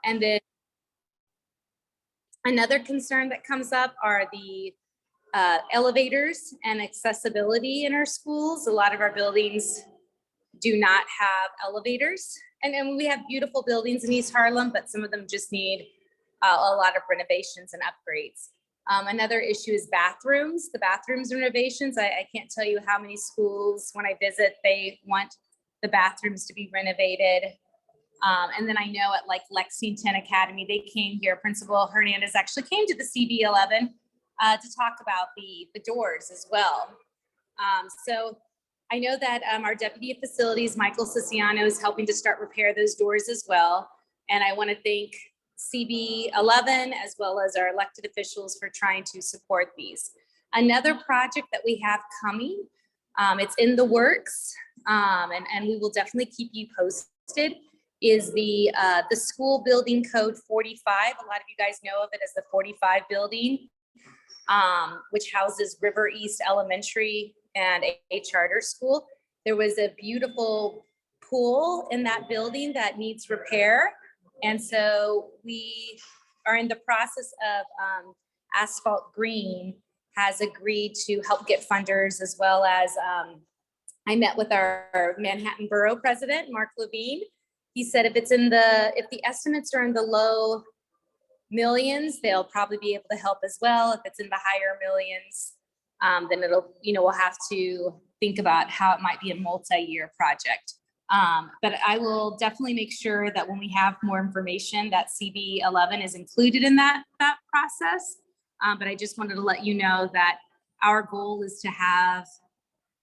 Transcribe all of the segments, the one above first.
And then another concern that comes up are the elevators and accessibility in our schools. A lot of our buildings do not have elevators. And we have beautiful buildings in East Harlem, but some of them just need a lot of renovations and upgrades. Another issue is bathrooms. The bathrooms renovations, I can't tell you how many schools, when I visit, they want the bathrooms to be renovated. And then I know at like Lexington Academy, they came here, Principal Hernandez actually came to the CB11 to talk about the doors as well. So I know that our Deputy of Facilities, Michael Siciano, is helping to start repair those doors as well. And I want to thank CB11 as well as our elected officials for trying to support these. Another project that we have coming, it's in the works, and we will definitely keep you posted, is the school building code 45. A lot of you guys know of it as the 45 building, which houses River East Elementary and a charter school. There was a beautiful pool in that building that needs repair. And so we are in the process of Asphalt Green has agreed to help get funders, as well as I met with our Manhattan Borough President, Mark Levine. He said if the estimates are in the low millions, they'll probably be able to help as well. If it's in the higher millions, then we'll have to think about how it might be a multi-year project. But I will definitely make sure that when we have more information, that CB11 is included in that process. But I just wanted to let you know that our goal is to have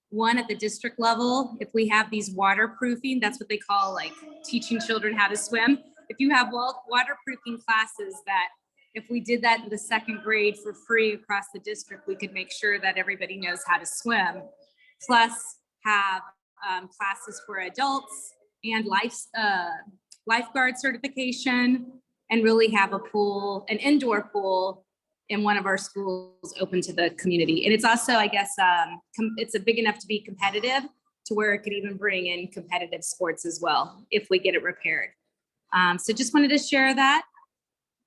one at the district level. If we have these waterproofing, that's what they call like teaching children how to swim. If you have waterproofing classes, that if we did that in the second grade for free across the district, we could make sure that everybody knows how to swim. Plus have classes for adults and lifeguard certification, and really have a pool, an indoor pool in one of our schools open to the community. And it's also, I guess, it's a big enough to be competitive to where it could even bring in competitive sports as well if we get it repaired. So just wanted to share that.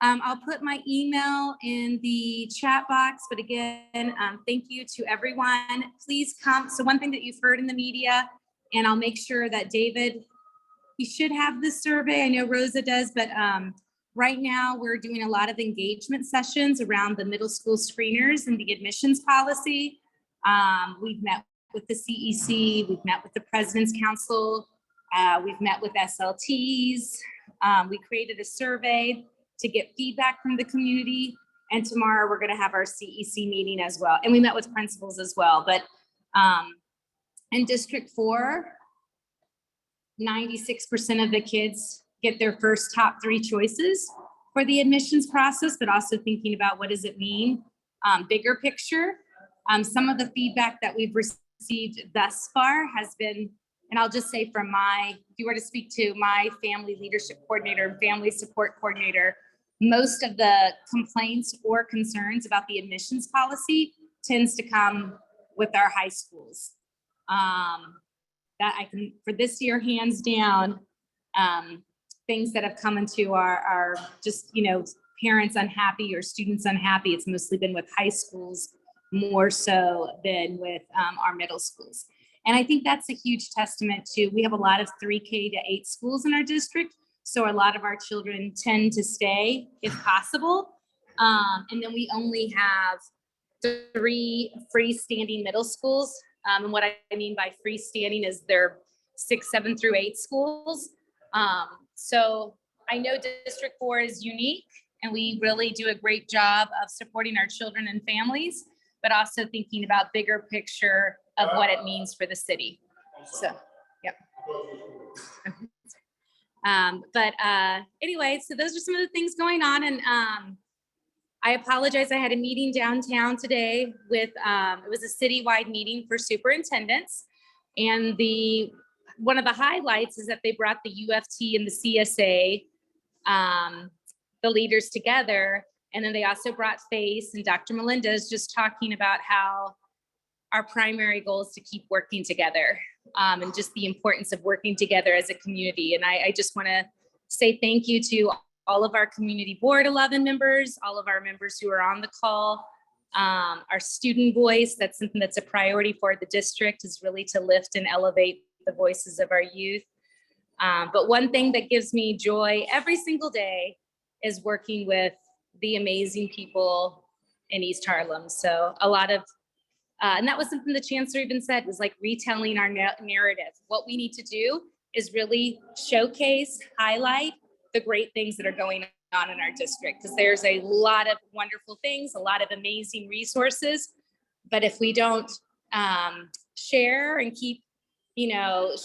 I'll put my email in the chat box, but again, thank you to everyone. Please come. So one thing that you've heard in the media, and I'll make sure that David, he should have this survey. I know Rosa does, but right now we're doing a lot of engagement sessions around the middle school screeners and the admissions policy. We've met with the CEC, we've met with the President's Council, we've met with SLTs. We created a survey to get feedback from the community. And tomorrow we're gonna have our CEC meeting as well. And we met with principals as well. But in District 4, 96% of the kids get their first top 3 choices for the admissions process, but also thinking about what does it mean, bigger picture. Some of the feedback that we've received thus far has been, and I'll just say from if you were to speak to my family leadership coordinator and family support coordinator, most of the complaints or concerns about the admissions policy tends to come with our high schools. That I can, for this year, hands down, things that have come into our just, parents unhappy or students unhappy, it's mostly been with high schools more so than with our middle schools. And I think that's a huge testament to, we have a lot of 3K to 8 schools in our district. So a lot of our children tend to stay if possible. And then we only have 3 freestanding middle schools. And what I mean by freestanding is they're 6, 7 through 8 schools. So I know District 4 is unique, and we really do a great job of supporting our children and families, but also thinking about bigger picture of what it means for the city. So, yep. Anyway, so those are some of the things going on. And I apologize. I had a meeting downtown today with, it was a citywide meeting for superintendents. And one of the highlights is that they brought the UFT and the CSA, the leaders together. And then they also brought FACE, and Dr. Melendez just talking about how our primary goal is to keep working together, and just the importance of working together as a community. And I just want to say thank you to all of our community board 11 members, all of our members who are on the call, our student voice. That's something that's a priority for the district, is really to lift and elevate the voices of our youth. But one thing that gives me joy every single day is working with the amazing people in East Harlem. So a lot of, and that was something the chancellor even said, was like retelling our narrative. What we need to do is really showcase, highlight the great things that are going on in our district, because there's a lot of wonderful things, a lot of amazing resources. But if we don't share and keep,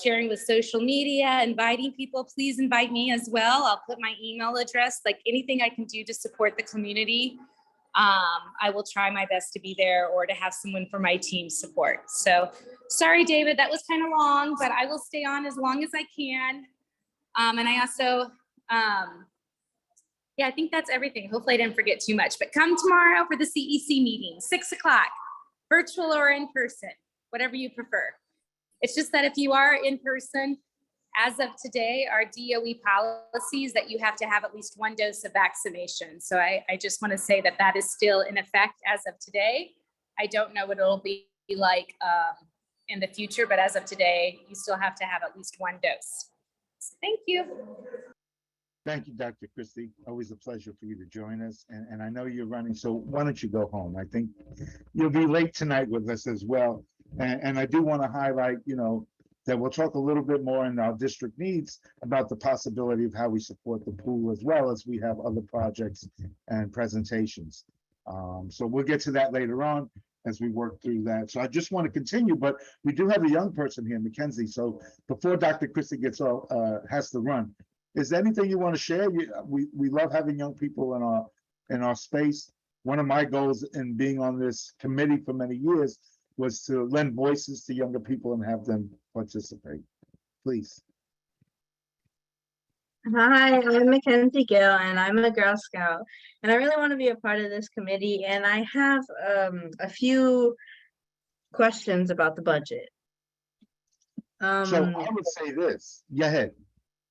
sharing with social media, inviting people, please invite me as well. I'll put my email address, like anything I can do to support the community. I will try my best to be there, or to have someone from my team support. So sorry, David, that was kind of long, but I will stay on as long as I can. And I also, I think that's everything. Hopefully I didn't forget too much, but come tomorrow for the CEC meeting, 6 o'clock, virtual or in person, whatever you prefer. It's just that if you are in person, as of today, our DOE policies that you have to have at least 1 dose of vaccination. So I just want to say that that is still in effect as of today. I don't know what it'll be like in the future, but as of today, you still have to have at least 1 dose. So thank you. Thank you, Dr. Christie. Always a pleasure for you to join us. And I know you're running, so why don't you go home? I think you'll be late tonight with us as well. And I do want to highlight, that we'll talk a little bit more in our district needs about the possibility of how we support the pool, as well as we have other projects and presentations. So we'll get to that later on as we work through that. So I just want to continue, but we do have a young person here, Mackenzie. So before Dr. Christie has to run, is there anything you want to share? We love having young people in our space. One of my goals in being on this committee for many years was to lend voices to younger people and have them participate. Please. Hi, I'm Mackenzie Gill, and I'm a Girl Scout, and I really want to be a part of this committee, and I have a few questions about the budget. So I would say this. Go ahead.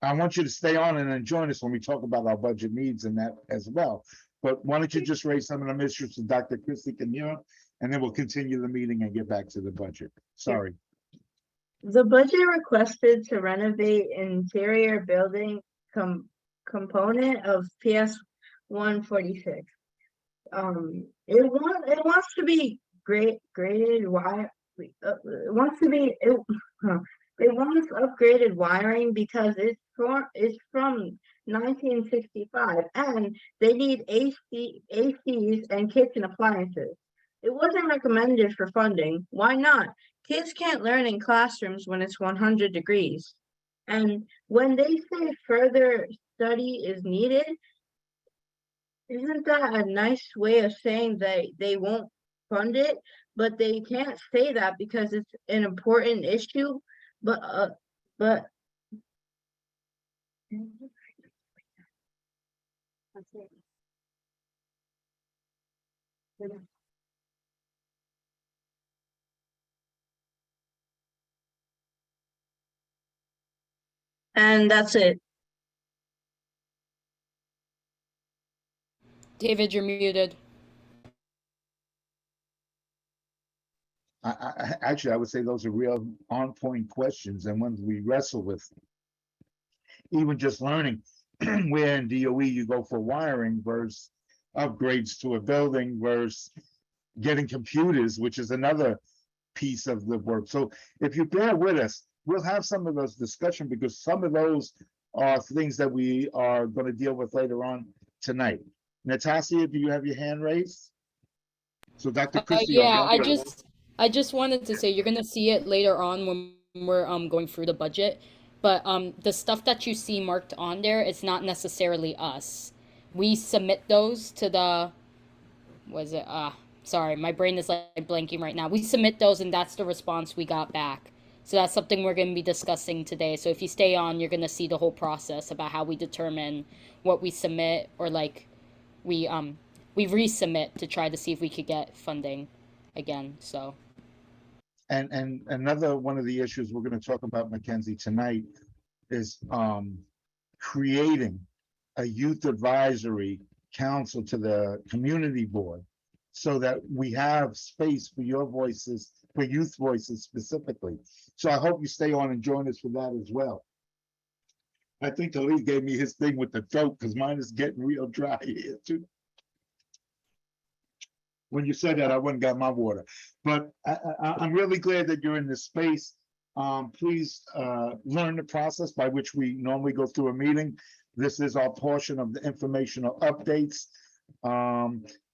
I want you to stay on and then join us when we talk about our budget needs and that as well. But why don't you just raise some of them issues so Dr. Christie can hear, and then we'll continue the meeting and get back to the budget. Sorry. The budget requested to renovate interior building component of PS 146. It wants to be graded wire. It wants upgraded wiring because it's from 1965, and they need ACs and kitchen appliances. It wasn't recommended for funding. Why not? Kids can't learn in classrooms when it's 100 degrees. And when they say further study is needed, isn't that a nice way of saying they won't fund it? But they can't say that because it's an important issue. But and that's it. David, you're muted. Actually, I would say those are real on-point questions and ones we wrestle with. Even just learning where in DOE you go for wiring versus upgrades to a building versus getting computers, which is another piece of the work. So if you bear with us, we'll have some of those discussions because some of those are things that we are going to deal with later on tonight. Natasha, do you have your hand raised? So Dr. Christie, yeah, I just wanted to say you're gonna see it later on when we're going through the budget, but the stuff that you see marked on there, it's not necessarily us. We submit those to the sorry, my brain is like blanking right now. We submit those and that's the response we got back. So that's something we're going to be discussing today. So if you stay on, you're going to see the whole process about how we determine what we submit, or like we resubmit to try to see if we could get funding again. So and another one of the issues we're going to talk about, Mackenzie, tonight is creating a youth advisory council to the community board so that we have space for your voices, for youth voices specifically. So I hope you stay on and join us for that as well. I think Khalid gave me his thing with the throat because mine is getting real dry here too. When you said that, I went and got my water. But I'm really glad that you're in this space. Please learn the process by which we normally go through a meeting. This is our portion of the informational updates.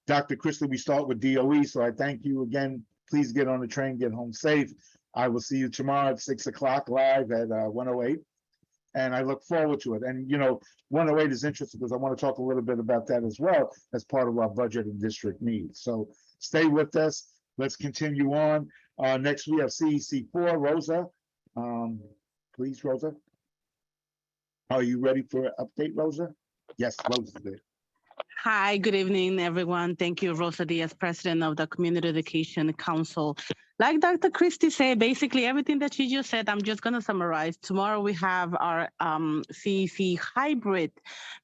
Dr. Christie, we start with DOE, so I thank you again. Please get on the train, get home safe. I will see you tomorrow at 6 o'clock live at 108. And I look forward to it. And, you know, 108 is interesting because I want to talk a little bit about that as well as part of our budget and district needs. So stay with us. Let's continue on. Next, we have CEC4, Rosa. Please, Rosa. Are you ready for an update, Rosa? Yes, Rosa's there. Hi, good evening, everyone. Thank you, Rosa Diaz, President of the Community Education Council. Like Dr. Christie said, basically everything that she just said, I'm just going to summarize. Tomorrow we have our CEC hybrid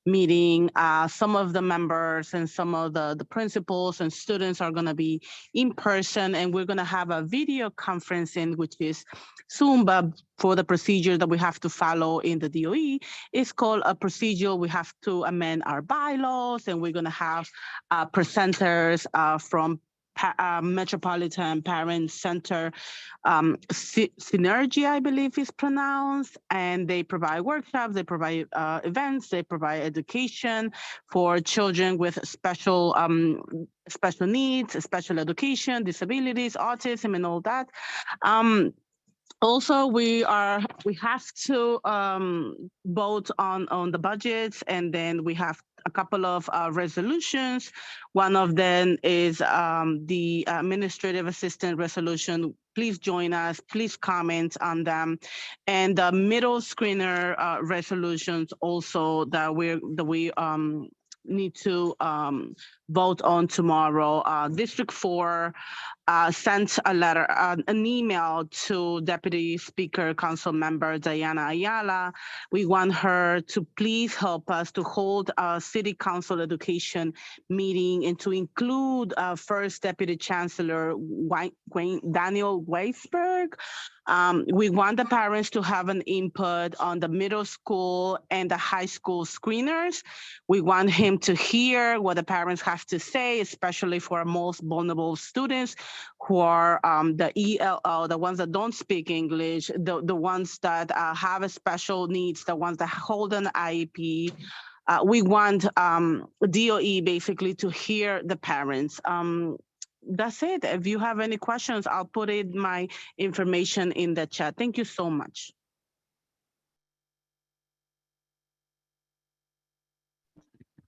meeting. Some of the members and some of the principals and students are going to be in person, and we're going to have a video conferencing, which is Zoom, but for the procedure that we have to follow in the DOE. It's called a procedure. We have to amend our bylaws, and we're going to have presenters from Metropolitan Parent Center, Synergy, I believe is pronounced, and they provide workshops, they provide events, they provide education for children with special needs, special education, disabilities, autism, and all that. Also, we have to vote on the budgets, and then we have a couple of resolutions. One of them is the administrative assistant resolution. Please join us. Please comment on them, and the middle screener resolutions also that we need to vote on tomorrow. District 4 sent a letter, an email to Deputy Speaker Council Member Diana Ayala. We want her to please help us to hold a City Council Education meeting and to include First Deputy Chancellor Daniel Weisberg. We want the parents to have an input on the middle school and the high school screeners. We want him to hear what the parents have to say, especially for our most vulnerable students who are the ELL, the ones that don't speak English, the ones that have a special needs, the ones that hold an IEP. We want DOE basically to hear the parents. That's it. If you have any questions, I'll put in my information in the chat. Thank you so much.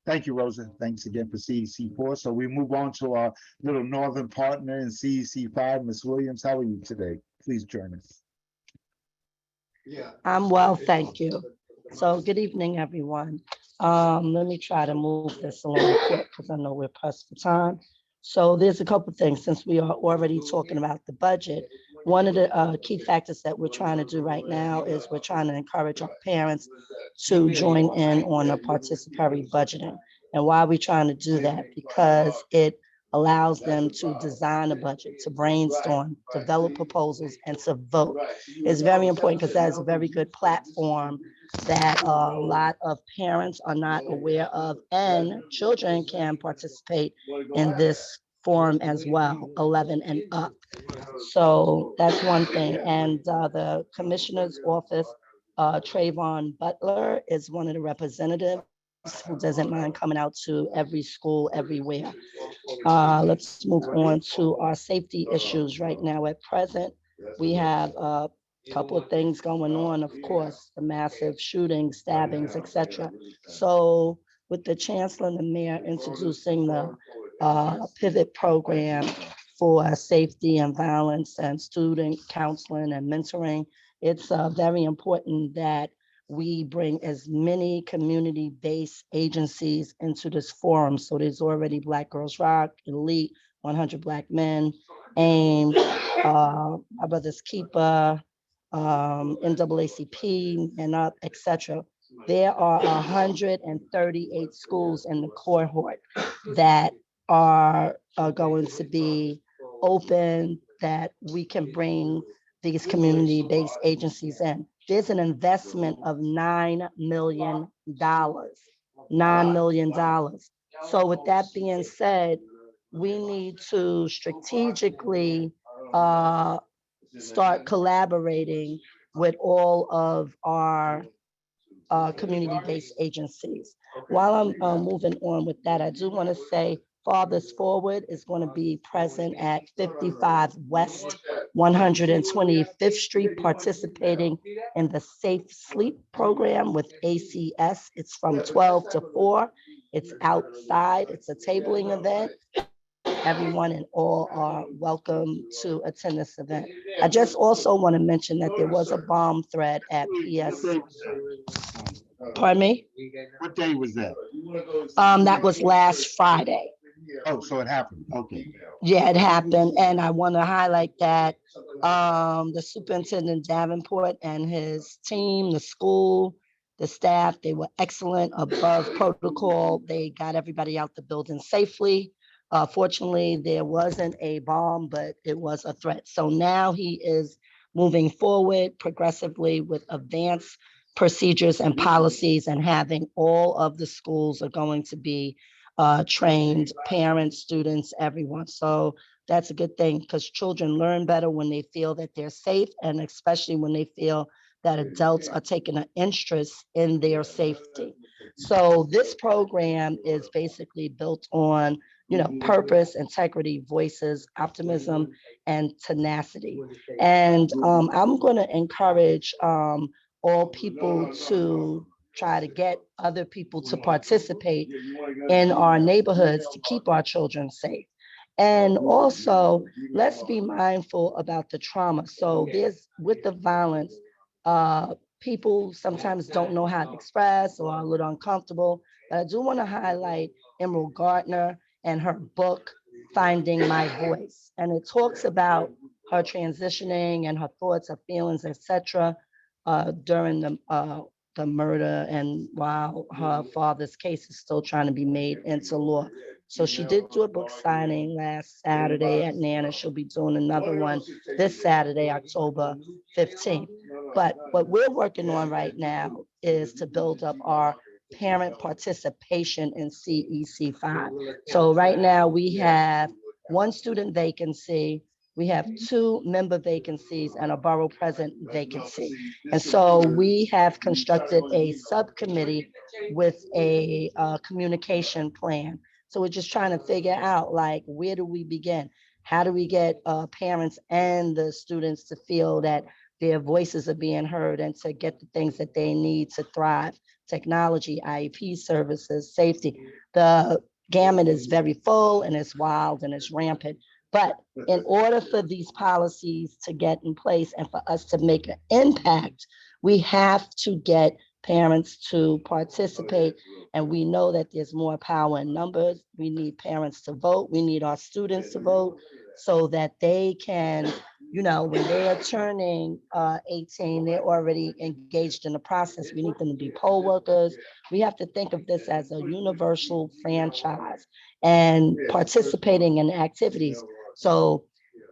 Thank you, Rosa. Thanks again for CEC4. So we move on to our little northern partner in CEC5, Ms. Williams. How are you today? Please join us. I'm well, thank you. So good evening, everyone. Let me try to move this along quick because I know we're pressed for time. So there's a couple of things since we are already talking about the budget. One of the key factors that we're trying to do right now is we're trying to encourage our parents to join in on a participatory budgeting. And why are we trying to do that? Because it allows them to design a budget, to brainstorm, develop proposals, and to vote. It's very important because that is a very good platform that a lot of parents are not aware of, and children can participate in this forum as well, 11 and up. So that's one thing. And the commissioner's office, Trayvon Butler, is one of the representatives who doesn't mind coming out to every school everywhere. Let's move on to our safety issues right now. At present, we have a couple of things going on, of course, the massive shootings, stabbings, etc. So with the chancellor and the mayor introducing the pivot program for safety and violence and student counseling and mentoring, it's very important that we bring as many community-based agencies into this forum. So there's already Black Girls Rock, Elite, 100 Black Men, AIM, our brothers Keeper, NAACP, and up, etc. there are 138 schools in the cohort that are going to be open, that we can bring these community-based agencies in. There's an investment of $9 million, $9 million. So with that being said, we need to strategically start collaborating with all of our community-based agencies. While I'm moving on with that, I do want to say Fathers Forward is going to be present at 55 West 125th Street, participating in the Safe Sleep program with ACS. It's from 12 to 4. It's outside. It's a tabling event. Everyone and all are welcome to attend this event. I just also want to mention that there was a bomb threat at PS. Pardon me? What day was that? That was last Friday. Oh, so it happened. Okay. Yeah, it happened. And I want to highlight that the superintendent Davenport and his team, the school, the staff, they were excellent, above protocol. They got everybody out the building safely. Fortunately, there wasn't a bomb, but it was a threat. So now he is moving forward progressively with advanced procedures and policies, and having all of the schools are going to be trained, parents, students, everyone. So that's a good thing, because children learn better when they feel that they're safe, and especially when they feel that adults are taking an interest in their safety. So this program is basically built on, purpose, integrity, voices, optimism, and tenacity. And I'm going to encourage all people to try to get other people to participate in our neighborhoods to keep our children safe. And also, let's be mindful about the trauma. So there's, with the violence, people sometimes don't know how to express or are a little uncomfortable. But I do want to highlight Emerald Gardner and her book, Finding My Voice. And it talks about her transitioning and her thoughts, her feelings, etc., during the murder, and while her father's case is still trying to be made into law. So she did do a book signing last Saturday at Nana. She'll be doing another one this Saturday, October 15th. But what we're working on right now is to build up our parent participation in CEC5. So right now we have one student vacancy, we have 2 member vacancies, and a borough president vacancy. And so we have constructed a subcommittee with a communication plan. So we're just trying to figure out, like, where do we begin? How do we get parents and the students to feel that their voices are being heard, and to get the things that they need to thrive? Technology, IEP services, safety. The gamut is very full, and it's wild, and it's rampant. But in order for these policies to get in place and for us to make an impact, we have to get parents to participate. And we know that there's more power in numbers. We need parents to vote. We need our students to vote, so that they can, when they are turning 18, they're already engaged in the process. We need them to be poll workers. We have to think of this as a universal franchise and participating in activities. So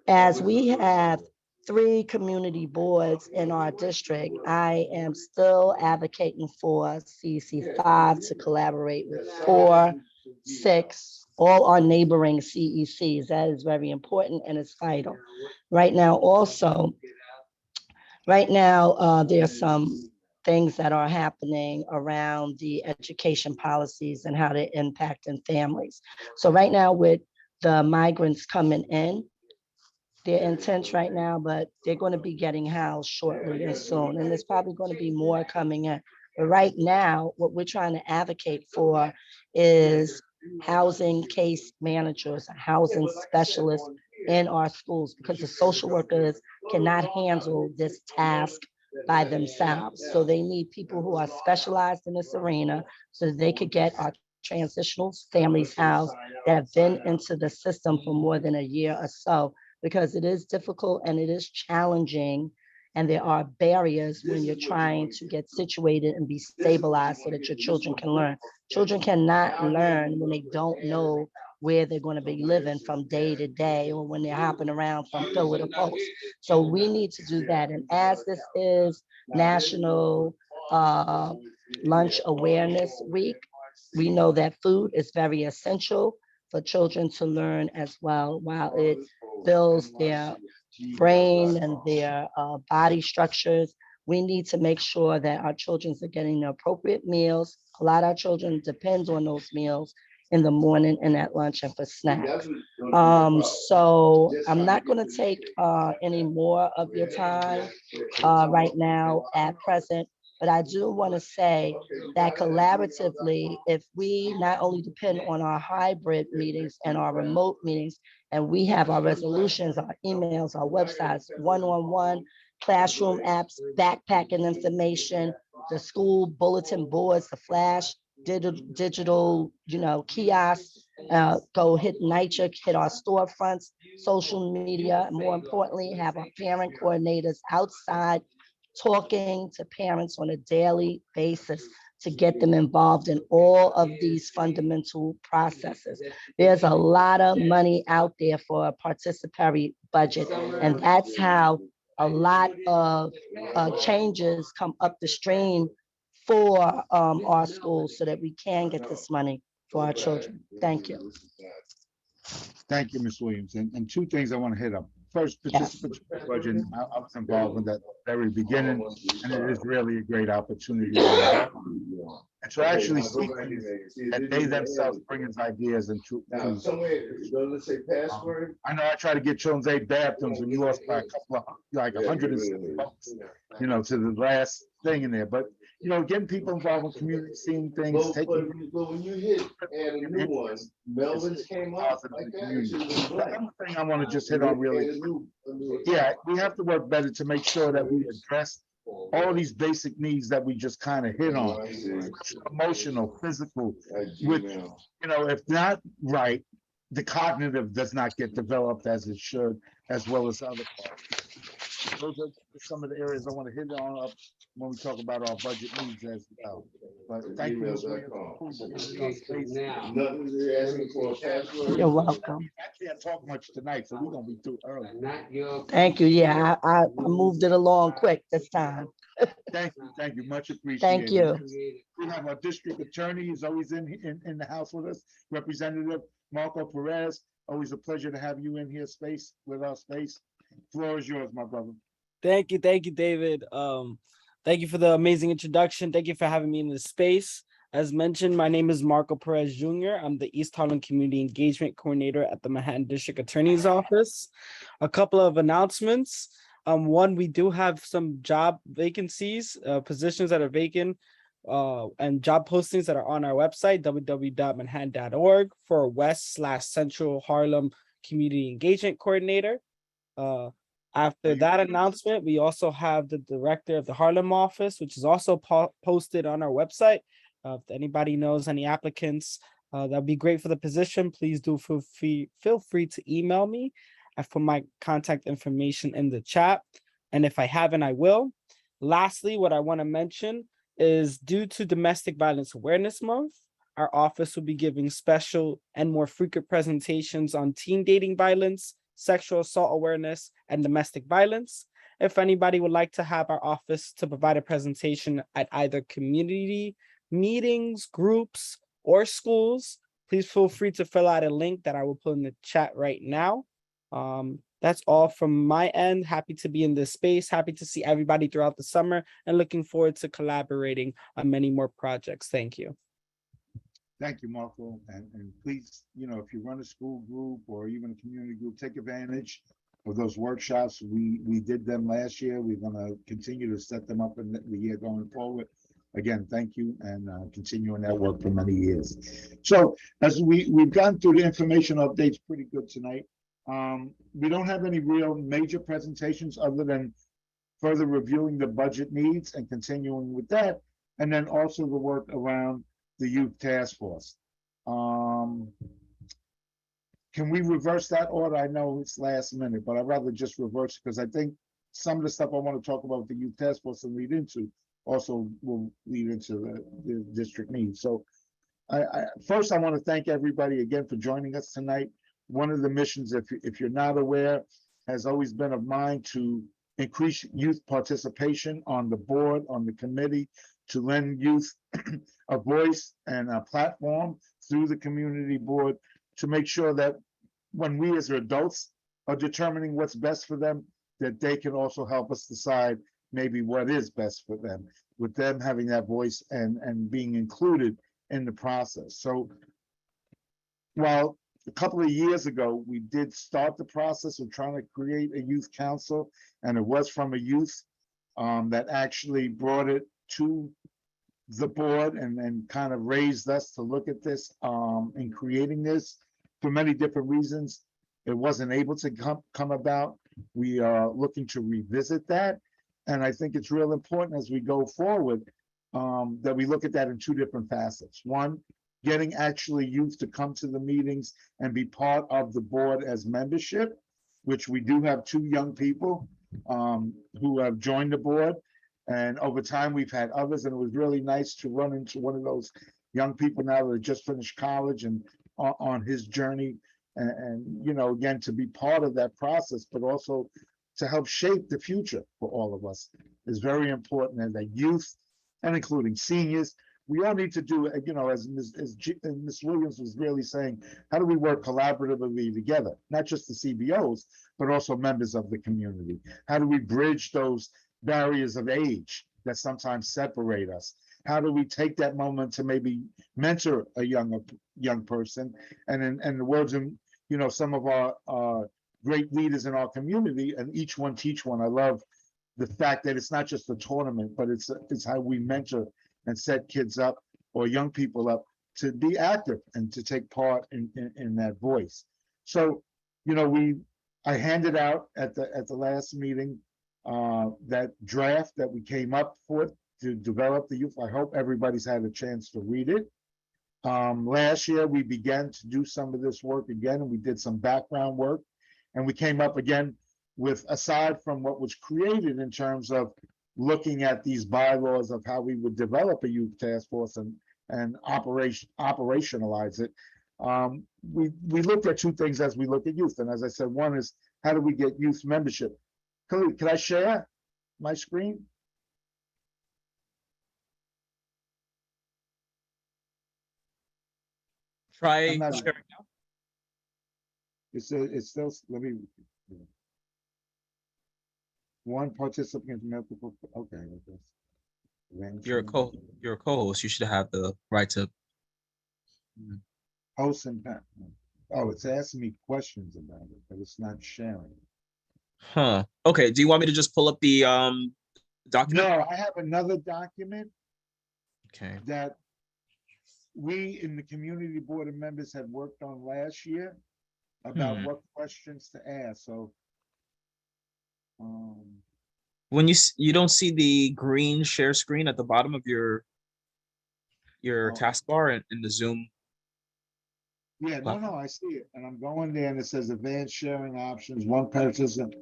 as we have 3 community boards in our district, I am still advocating for CEC5 to collaborate with 4, 6, all our neighboring CECs. That is very important, and it's vital. Right now, there's some things that are happening around the education policies and how they impact in families. So right now, with the migrants coming in, they're intense right now, but they're going to be getting housed shortly and soon. And there's probably going to be more coming in. But right now, what we're trying to advocate for is housing case managers, housing specialists in our schools, because the social workers cannot handle this task by themselves. So they need people who are specialized in this arena, so that they could get our transitional families housed that have been into the system for more than a year or so, because it is difficult and it is challenging. And there are barriers when you're trying to get situated and be stabilized so that your children can learn. Children cannot learn when they don't know where they're going to be living from day to day, or when they're hopping around from pillar to post. So we need to do that. And as this is National Lunch Awareness Week, we know that food is very essential for children to learn as well, while it builds their brain and their body structures. We need to make sure that our children are getting the appropriate meals. A lot of our children depend on those meals in the morning and at lunch and for snacks. So I'm not going to take any more of your time right now at present, but I do want to say that collaboratively, if we not only depend on our hybrid meetings and our remote meetings, and we have our resolutions, our emails, our websites, one-on-one, classroom apps, backpacking information, the school bulletin boards, the flash, digital, kiosks, go hit NYCHA, hit our storefronts, social media, and more importantly, have our parent coordinators outside talking to parents on a daily basis to get them involved in all of these fundamental processes. There's a lot of money out there for a participatory budget, and that's how a lot of changes come up the stream for our schools so that we can get this money for our children. Thank you. Thank you, Ms. Williams. And two things I want to hit up. First, Yes. participatory budget. I was involved in that very beginning, and it is really a great opportunity. And to actually see things that they themselves bring as ideas and to. I know I try to get children's aid bathrooms, and you lost by a couple of, like $160, to the last thing in there. But getting people involved in community, seeing things, taking. When you hit add a new one, Melvin's came up. The other thing I want to just hit on really, yeah, we have to work better to make sure that we address all these basic needs that we just kind of hit on, emotional, physical, with, if not right, the cognitive does not get developed as it should, as well as other parts. Those are some of the areas I want to hit on up when we talk about our budget needs as well. But thank you. You're welcome. I can't talk much tonight, so we're gonna be through early. Thank you. Yeah, I moved it along quick this time. Thank you, much appreciated. Thank you. We have our district attorney who's always in the house with us, Representative Marco Perez. Always a pleasure to have you in here, with our space. Floor is yours, my brother. Thank you, David. Thank you for the amazing introduction. Thank you for having me in this space. As mentioned, my name is Marco Perez Jr. I'm the East Harlem Community Engagement Coordinator at the Manhattan District Attorney's Office. A couple of announcements. One, we do have some job vacancies, positions that are vacant, and job postings that are on our website, www.manhattan.org, for West/Central Harlem Community Engagement Coordinator. After that announcement, we also have the director of the Harlem office, which is also posted on our website. If anybody knows any applicants that'd be great for the position, please do feel free to email me. I put my contact information in the chat, and if I haven't, I will. Lastly, what I want to mention is, due to Domestic Violence Awareness Month, our office will be giving special and more frequent presentations on teen dating violence, sexual assault awareness, and domestic violence. If anybody would like to have our office to provide a presentation at either community meetings, groups, or schools, please feel free to fill out a link that I will put in the chat right now. That's all from my end. Happy to be in this space. Happy to see everybody throughout the summer, and looking forward to collaborating on many more projects. Thank you. Thank you, Marco. And please, if you run a school group or even a community group, take advantage of those workshops. We did them last year. We're going to continue to set them up in the year going forward. Again, thank you, and continuing that work for many years. So as we've gone through the information updates pretty good tonight. We don't have any real major presentations other than further reviewing the budget needs and continuing with that, and then also the work around the youth task force. Can we reverse that order? I know it's last minute, but I'd rather just reverse it because I think some of the stuff I want to talk about with the youth task force and lead into also will lead into the district needs. So first, I want to thank everybody again for joining us tonight. One of the missions, if you're not aware, has always been of mine to increase youth participation on the board, on the committee, to lend youth a voice and a platform through the community board to make sure that when we as adults are determining what's best for them, that they can also help us decide maybe what is best for them, with them having that voice and being included in the process. So while a couple of years ago, we did start the process of trying to create a youth council, and it was from a youth that actually brought it to the board and kind of raised us to look at this in creating this for many different reasons. It wasn't able to come about. We are looking to revisit that. And I think it's real important as we go forward that we look at that in two different facets. One, getting actually youth to come to the meetings and be part of the board as membership, which we do have 2 young people who have joined the board. And over time, we've had others, and it was really nice to run into one of those young people now that just finished college and on his journey. And you know, again, to be part of that process, but also to help shape the future for all of us is very important. And that youth, and including seniors, we all need to do, you know, as Ms. Williams was really saying, how do we work collaboratively together? Not just the CBOs, but also members of the community. How do we bridge those barriers of age that sometimes separate us? How do we take that moment to maybe mentor a young person? And in the words of, you know, some of our great leaders in our community, and each one teach one. I love the fact that it's not just a tournament, but it's how we mentor and set kids up or young people up to be active and to take part in that voice. So, you know, I handed out at the last meeting that draft that we came up with to develop the youth. I hope everybody's had a chance to read it. Last year, we began to do some of this work again, and we did some background work, and we came up again with, aside from what was created in terms of looking at these bylaws of how we would develop a youth task force and operationalize it. We looked at 2 things as we look at youth. And as I said, one is, how do we get youth membership? Can I share my screen? Try I'm not- sharing now. It's still, let me. One participant, multiple, okay. You're a co-host. You should have the right to. Host and, oh, it's asking me questions about it, but it's not sharing. Huh. Okay. Do you want me to just pull up the document? No, I have another document Okay. that we in the community board of members had worked on last year about what questions to ask. So When you don't see the green share screen at the bottom of your taskbar in the Zoom. yeah, no, I see it. And I'm going there and it says advanced sharing options, one participant.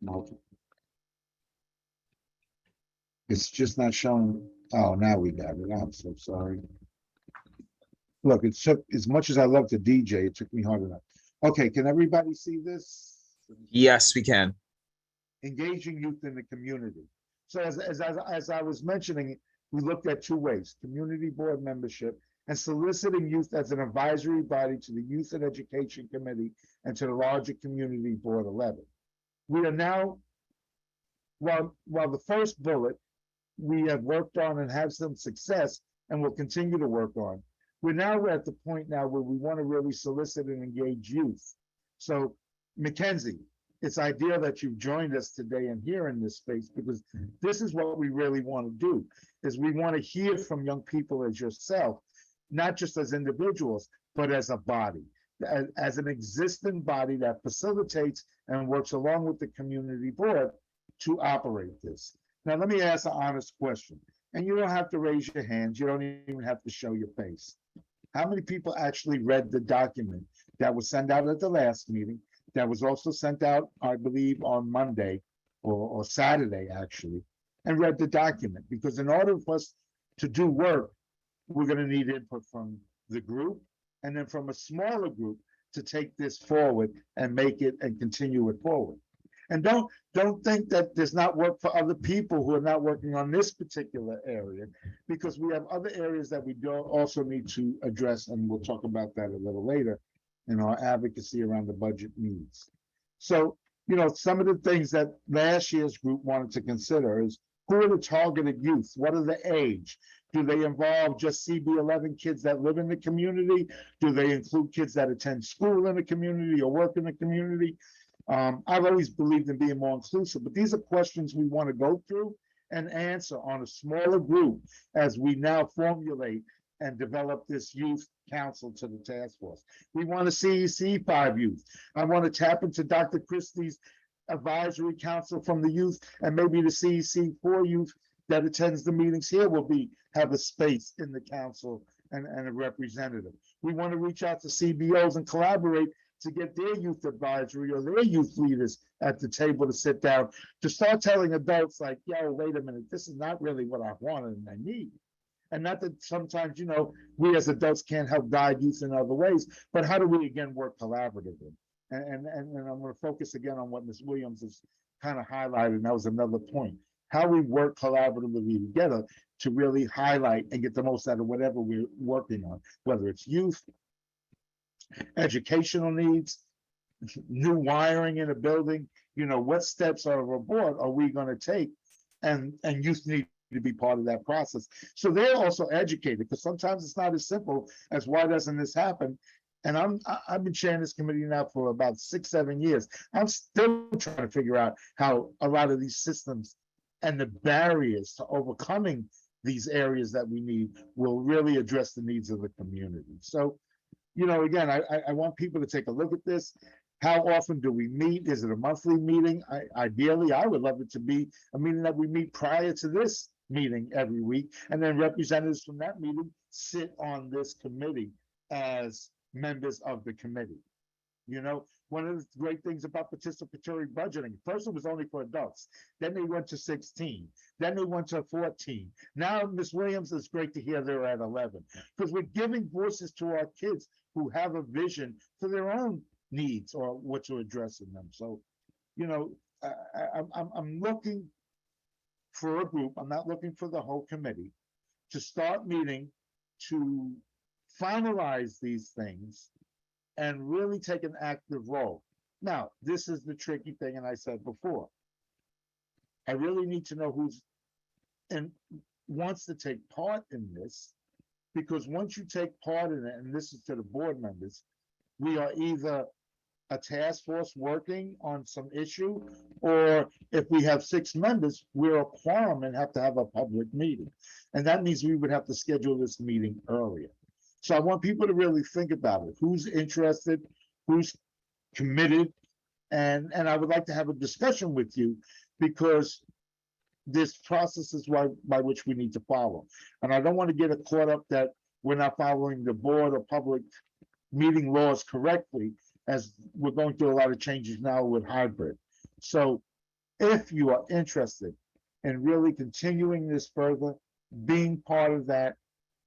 Multiple. It's just not showing. Oh, now we got it. I'm so sorry. Look, it took, as much as I love to DJ, it took me hard enough. Okay, can everybody see this? Yes, we can. Engaging youth in the community. So as I was mentioning, we looked at 2 ways: community board membership and soliciting youth as an advisory body to the Youth and Education Committee and to the larger community board 11. We are now, while the first bullet we have worked on and have some success and will continue to work on, we're now at the point now where we want to really solicit and engage youth. So Mackenzie, it's ideal that you've joined us today and here in this space, because this is what we really want to do, is we want to hear from young people as yourself, not just as individuals, but as a body, as an existing body that facilitates and works along with the community board to operate this. Now, let me ask an honest question, and you don't have to raise your hands. You don't even have to show your face. How many people actually read the document that was sent out at the last meeting that was also sent out, I believe, on Monday or Saturday, actually, and read the document, because in order for us to do work, we're gonna need input from the group and then from a smaller group to take this forward and make it and continue it forward. And don't think that there's not work for other people who are not working on this particular area, because we have other areas that we do also need to address, and we'll talk about that a little later in our advocacy around the budget needs. So, some of the things that last year's group wanted to consider is, who are the targeted youth? What are the age? Do they involve just CB11 kids that live in the community? Do they include kids that attend school in the community or work in the community? I've always believed in being more inclusive, but these are questions we want to go through and answer on a smaller group as we now formulate and develop this youth council to the task force. We want to see 5 youth. I want to tap into Dr. Christie's advisory council from the youth, and maybe the CEC 4 youth that attends the meetings here will have a space in the council and a representative. We want to reach out to CBOs and collaborate to get their youth advisory or their youth leaders at the table to sit down, to start telling adults like, yo, wait a minute, this is not really what I wanted and I need. And not that sometimes, we as adults can't help guide youth in other ways, but how do we again work collaboratively? And I'm going to focus again on what Ms. Williams has kind of highlighted, and that was another point. How we work collaboratively together to really highlight and get the most out of whatever we're working on, whether it's youth, educational needs, new wiring in a building, what steps are aboard are we going to take? And youth need to be part of that process. So they're also educated, because sometimes it's not as simple as, why doesn't this happen? And I've been chairing this committee now for about 6-7 years. I'm still trying to figure out how a lot of these systems and the barriers to overcoming these areas that we need will really address the needs of the community. So, again, I want people to take a look at this. How often do we meet? Is it a monthly meeting? Ideally, I would love it to be a meeting that we meet prior to this meeting every week, and then representatives from that meeting sit on this committee as members of the committee. One of the great things about participatory budgeting, first it was only for adults, then they went to 16, then they went to 14. Now, Ms. Williams, it's great to hear they're at 11, because we're giving voices to our kids who have a vision for their own needs or what to address in them. So, I'm looking for a group, I'm not looking for the whole committee, to start meeting to finalize these things and really take an active role. Now, this is the tricky thing, and I said before, I really need to know who's and wants to take part in this, because once you take part in it, and this is to the board members, we are either a task force working on some issue, or if we have 6 members, we're a quorum and have to have a public meeting. And that means we would have to schedule this meeting earlier. So I want people to really think about it. Who's interested, who's committed, and I would like to have a discussion with you, because this process is by which we need to follow. And I don't want to get it caught up that we're not following the board or public meeting laws correctly, as we're going through a lot of changes now with hybrid. So if you are interested in really continuing this further, being part of that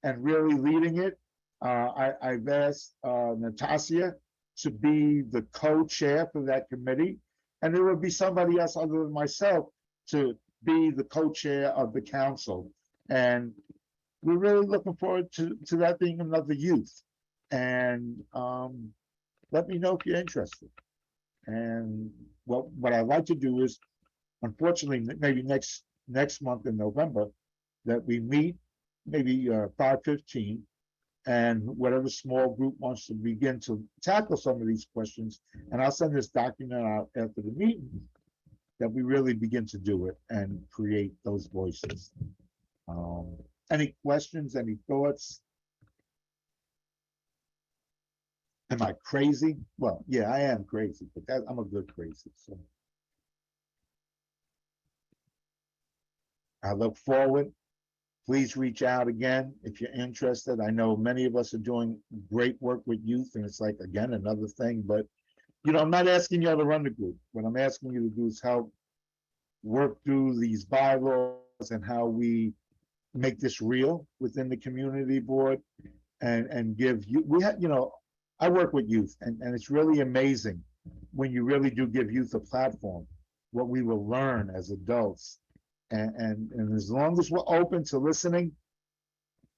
and really leading it, I've asked Natasha to be the co-chair for that committee, and there would be somebody else other than myself to be the co-chair of the council. And we're really looking forward to that being another youth. And let me know if you're interested. And what I'd like to do is, unfortunately, maybe next month in November, that we meet maybe 5:15, and whatever small group wants to begin to tackle some of these questions, and I'll send this document out after the meeting, that we really begin to do it and create those voices. Any questions, any thoughts? Am I crazy? Well, yeah, I am crazy, but I'm a good crazy. So I look forward. Please reach out again if you're interested. I know many of us are doing great work with youth, and it's like, again, another thing, but I'm not asking y'all to run the group. What I'm asking you to do is help work through these bylaws and how we make this real within the community board and give you, I work with youth and it's really amazing when you really do give youth a platform, what we will learn as adults. And as long as we're open to listening,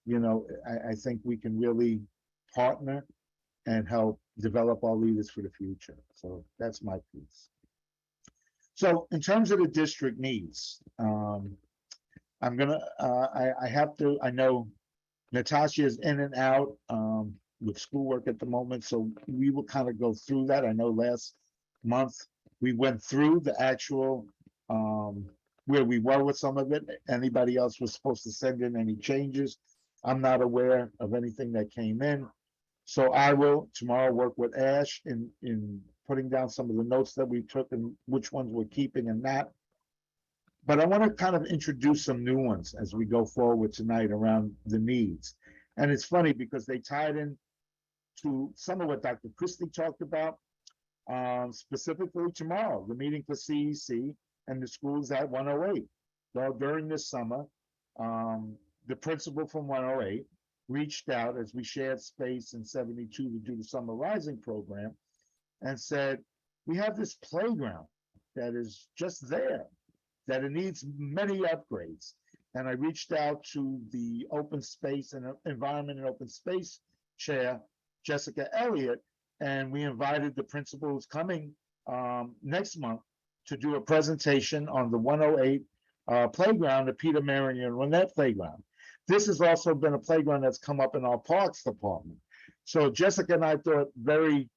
I think we can really partner and help develop our leaders for the future. So that's my piece. So in terms of the district needs, I'm gonna, I know Natasha is in and out with schoolwork at the moment, so we will kind of go through that. I know last month we went through the actual where we were with some of it. Anybody else was supposed to send in any changes? I'm not aware of anything that came in. So I will tomorrow work with Ash in putting down some of the notes that we took and which ones we're keeping and not. But I want to kind of introduce some new ones as we go forward tonight around the needs. And it's funny because they tied in to some of what Dr. Christie talked about, specifically tomorrow, the meeting for CEC and the schools at 108. Well, during this summer, the principal from 108 reached out as we shared space in 72 to do the Summer Rising program and said, we have this playground that is just there, that it needs many upgrades. And I reached out to the open space and environment and open space chair, Jessica Elliott, and we invited the principal who's coming next month to do a presentation on the 108 playground, the Peter Marion and Lynette playground. This has also been a playground that's come up in our parks department. So Jessica and I thought very,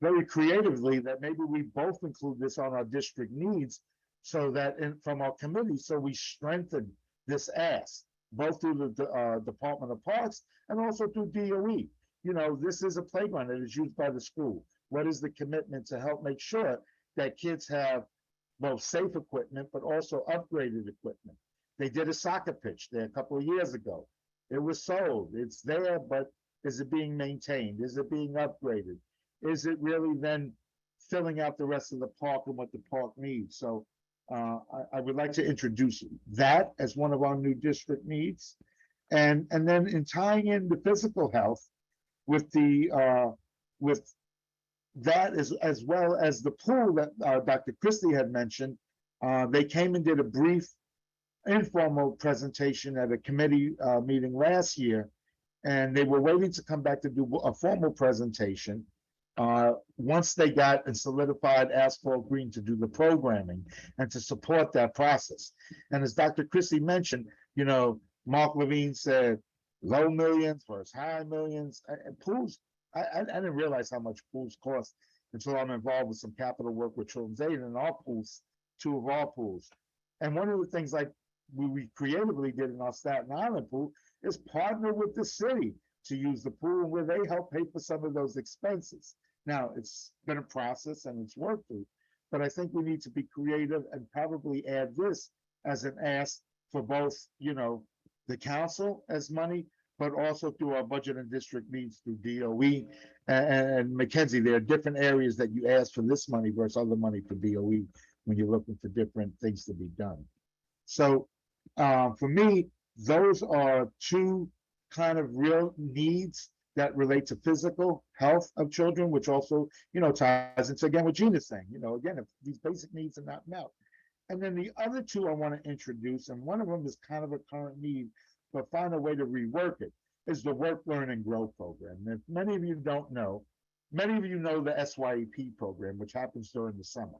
very creatively that maybe we both include this on our district needs so that from our committee, so we strengthen this ask, both through the Department of Parks and also through DOE. This is a playground that is used by the school. What is the commitment to help make sure that kids have both safe equipment, but also upgraded equipment? They did a soccer pitch there a couple of years ago. It was sold. It's there, but is it being maintained? Is it being upgraded? Is it really then filling out the rest of the park and what the park needs? So I would like to introduce that as one of our new district needs. And then in tying in the physical health with the with that as well as the pool that Dr. Christie had mentioned, they came and did a brief informal presentation at a committee meeting last year, and they were waiting to come back to do a formal presentation once they got and solidified asphalt green to do the programming and to support that process. And as Dr. Christie mentioned, Mark Levine said low millions versus high millions. And pools, I didn't realize how much pools cost until I'm involved with some capital work with Children's Aid in our pools, 2 of our pools. And one of the things like we creatively did in our Staten Island pool is partner with the city to use the pool where they help pay for some of those expenses. Now, it's been a process and it's worked through, but I think we need to be creative and probably add this as an ask for both, the council as money, but also through our budget and district needs through DOE. And Mackenzie, there are different areas that you ask for this money versus other money for DOE when you're looking for different things to be done. So for me, those are 2 kind of real needs that relate to physical health of children, which also, ties into, again, what Gina's saying, again, if these basic needs are not met. And then the other 2 I want to introduce, and one of them is kind of a current need, but find a way to rework it, is the Work, Learn, and Grow program. And if many of you don't know, many of you know the SYEP program, which happens during the summer.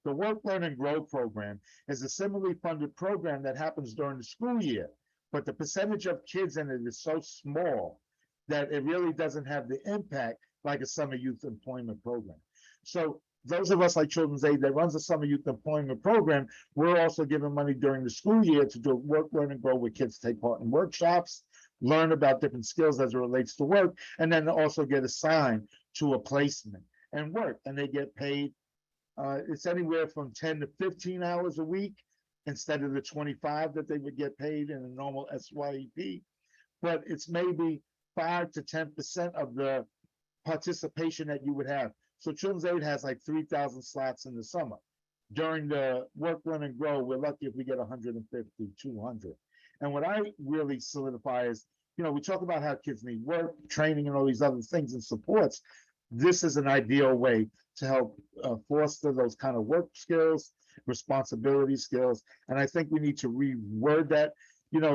The Work, Learn, and Grow program is a similarly funded program that happens during the school year, but the percentage of kids in it is so small that it really doesn't have the impact like a summer youth employment program. So those of us like Children's Aid that runs a summer youth employment program, we're also given money during the school year to do Work, Learn, and Grow where kids take part in workshops, learn about different skills as it relates to work, and then also get assigned to a placement and work. And they get paid, it's anywhere from 10 to 15 hours a week instead of the 25 that they would get paid in a normal SYEP. But it's maybe 5 to 10% of the participation that you would have. So Children's Aid has like 3,000 slots in the summer. During the Work, Learn, and Grow, we're lucky if we get 150, 200. And what I really solidify is, we talk about how kids need work, training, and all these other things and supports. This is an ideal way to help foster those kind of work skills, responsibility skills. And I think we need to reword that.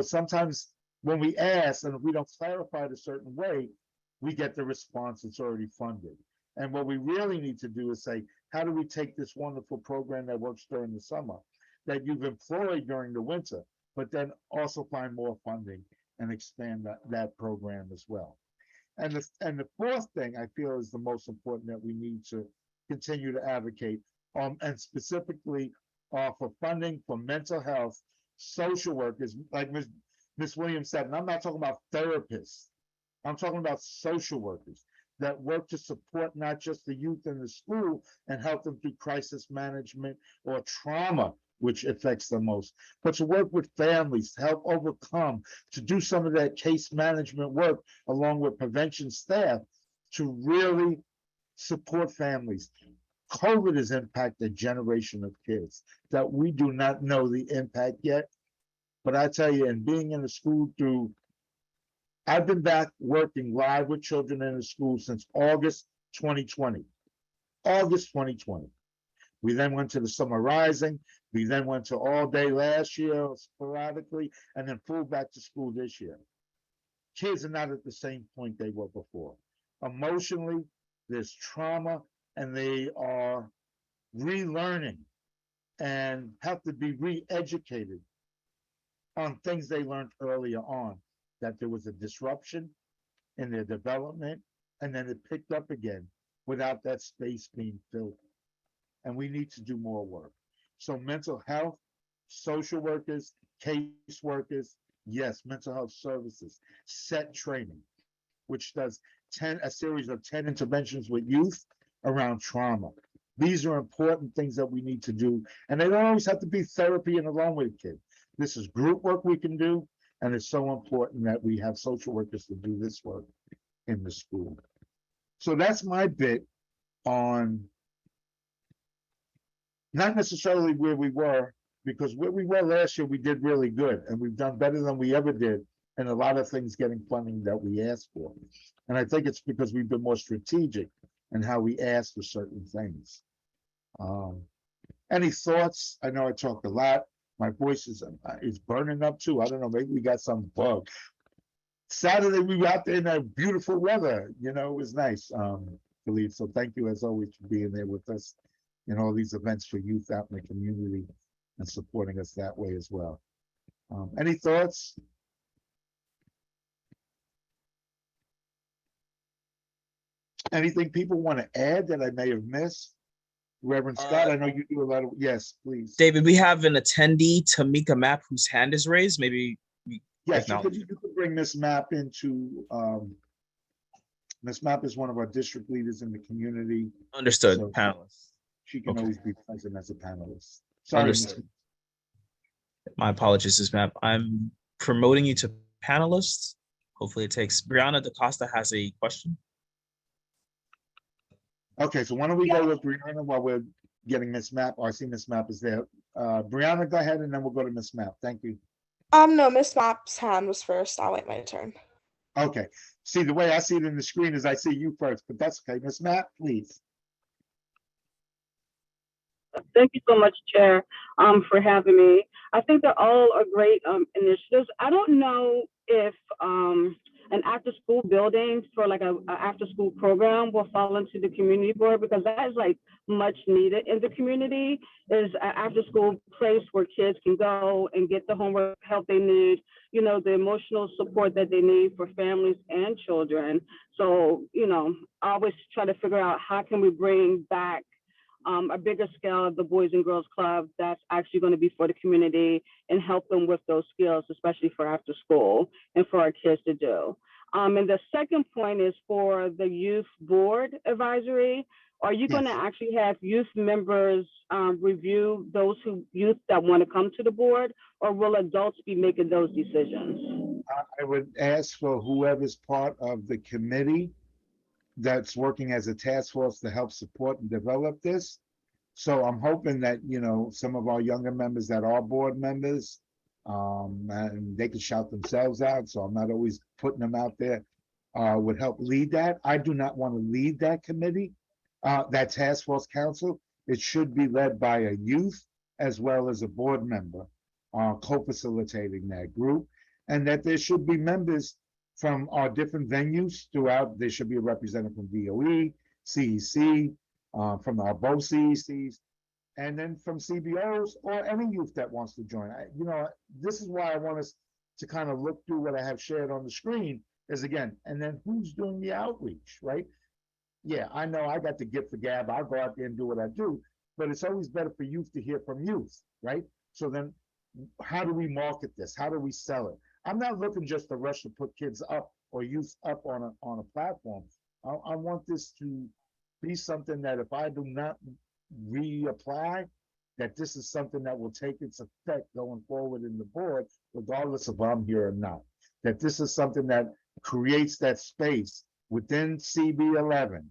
Sometimes when we ask and if we don't clarify it a certain way, we get the response it's already funded. And what we really need to do is say, how do we take this wonderful program that works during the summer, that you've employed during the winter, but then also find more funding and expand that program as well. And the fourth thing I feel is the most important that we need to continue to advocate and specifically for funding for mental health, social workers, like Ms. Williams said, and I'm not talking about therapists, I'm talking about social workers that work to support not just the youth in the school and help them through crisis management or trauma, which affects them most, but to work with families, to help overcome, to do some of that case management work along with prevention staff to really support families. COVID has impacted a generation of kids that we do not know the impact yet. But I tell you, and being in the school I've been back working live with children in the school since August 2020. August 2020. We then went to the Summer Rising. We then went to all day last year sporadically, and then full back to school this year. Kids are not at the same point they were before. Emotionally, there's trauma, and they are relearning and have to be re-educated on things they learned earlier on, that there was a disruption in their development, and then it picked up again without that space being filled. And we need to do more work. So mental health, social workers, case workers, yes, mental health services, SET training, which does a series of 10 interventions with youth around trauma. These are important things that we need to do. And they don't always have to be therapy and along with a kid. This is group work we can do. And it's so important that we have social workers to do this work in the school. So that's my bit on not necessarily where we were, because where we were last year, we did really good. And we've done better than we ever did. And a lot of things getting funding that we asked for. And I think it's because we've been more strategic in how we ask for certain things. Any thoughts? I know I talked a lot. My voice is burning up too. I don't know, maybe we got some bug. Saturday, we were out there in that beautiful weather. It was nice, Khalid. So thank you as always for being there with us in all these events for youth out in the community and supporting us that way as well. Any thoughts? Anything people want to add that I may have missed? Reverend Scott, I know you do a lot of, yes, please. David, we have an attendee, Tamika Mapp, whose hand is raised. Maybe we yes, you could bring Miss Mapp into, Miss Mapp is one of our district leaders in the community. Understood, so panelists. She can always be present as a panelist. Sorry, understood. My apologies, Ms. Mapp. I'm promoting you to panelists. Hopefully it takes. Brianna DaCosta has a question. Okay, so why don't we go with Brianna while we're getting Miss Mapp? I see Miss Mapp is there. Brianna, go ahead, and then we'll go to Miss Mapp. Thank you. No, Miss Mapp's hand was first. I'll wait my turn. Okay. See, the way I see it in the screen is I see you first, but that's okay. Miss Mapp, please. Thank you so much, Chair, for having me. I think they're all are great initiatives. I don't know if an after-school building for like a after-school program will fall into the community board, because that is like much needed in the community, is an after-school place where kids can go and get the homework help they need, the emotional support that they need for families and children. So, I always try to figure out how can we bring back a bigger scale of the Boys and Girls Club that's actually going to be for the community and help them with those skills, especially for after school and for our kids to do. And the second point is for the youth board advisory. Are you going to actually have youth members review those youth that want to come to the board, or will adults be making those decisions? I would ask for whoever's part of the committee that's working as a task force to help support and develop this. So I'm hoping that, some of our younger members that are board members, and they can shout themselves out, so I'm not always putting them out there, would help lead that. I do not want to lead that committee, that task force council. It should be led by a youth as well as a board member, co-facilitating that group, and that there should be members from our different venues throughout. There should be a representative from DOE, CEC, from our both CECs, and then from CBOs or any youth that wants to join. This is why I want us to kind of look through what I have shared on the screen is again, and then who's doing the outreach, right? Yeah, I know I got the gift for gab. I'll go out there and do what I do, but it's always better for youth to hear from youth, right? So then how do we market this? How do we sell it? I'm not looking just to rush to put kids up or youth up on a platform. I want this to be something that if I do not reapply, that this is something that will take its effect going forward in the board, regardless of if I'm here or not. That this is something that creates that space within CB11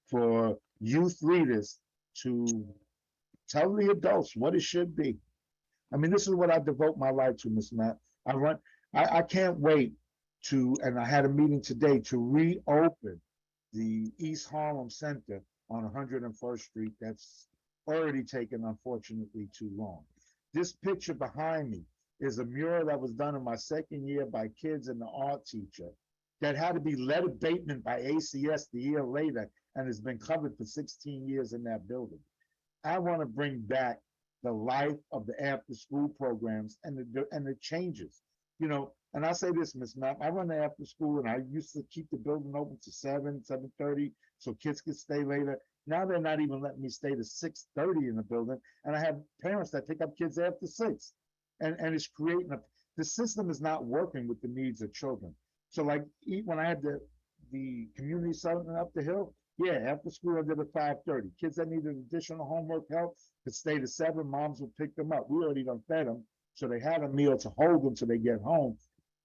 for youth leaders to tell the adults what it should be. I mean, this is what I devote my life to, Ms. Matt. I can't wait to, and I had a meeting today to reopen the East Harlem Center on 101st Street. That's already taken, unfortunately, too long. This picture behind me is a mural that was done in my second year by kids and the art teacher that had to be lead abatement by ACS the year later and has been covered for 16 years in that building. I want to bring back the life of the after school programs and the changes, and I say this, Ms. Mapp, I run the after school and I used to keep the building open to 7:30 so kids could stay later. Now they're not even letting me stay to 6:30 in the building. And I have parents that pick up kids after 6. And it's creating the system is not working with the needs of children. So like when I had the community center up the hill, yeah, after school I did at 5:30. Kids that needed additional homework help could stay to 7, moms would pick them up. We already done fed them, so they had a meal to hold them till they get home.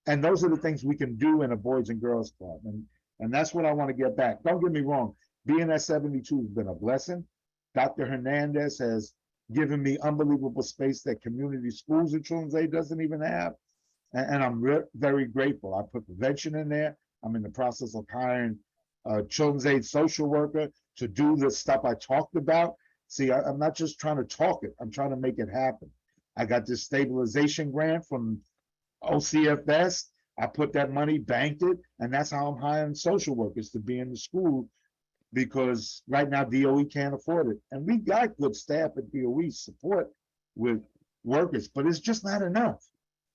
And those are the things we can do in a Boys and Girls Club. And that's what I want to get back. Don't get me wrong, being at 72 has been a blessing. Dr. Hernandez has given me unbelievable space that community schools in Children's Aid doesn't even have. And I'm very grateful. I put prevention in there. I'm in the process of hiring a Children's Aid social worker to do the stuff I talked about. See, I'm not just trying to talk it, I'm trying to make it happen. I got this stabilization grant from OCFS. I put that money, banked it, and that's how I'm hiring social workers to be in the school, because right now DOE can't afford it. And we got good staff at DOE support with workers, but it's just not enough.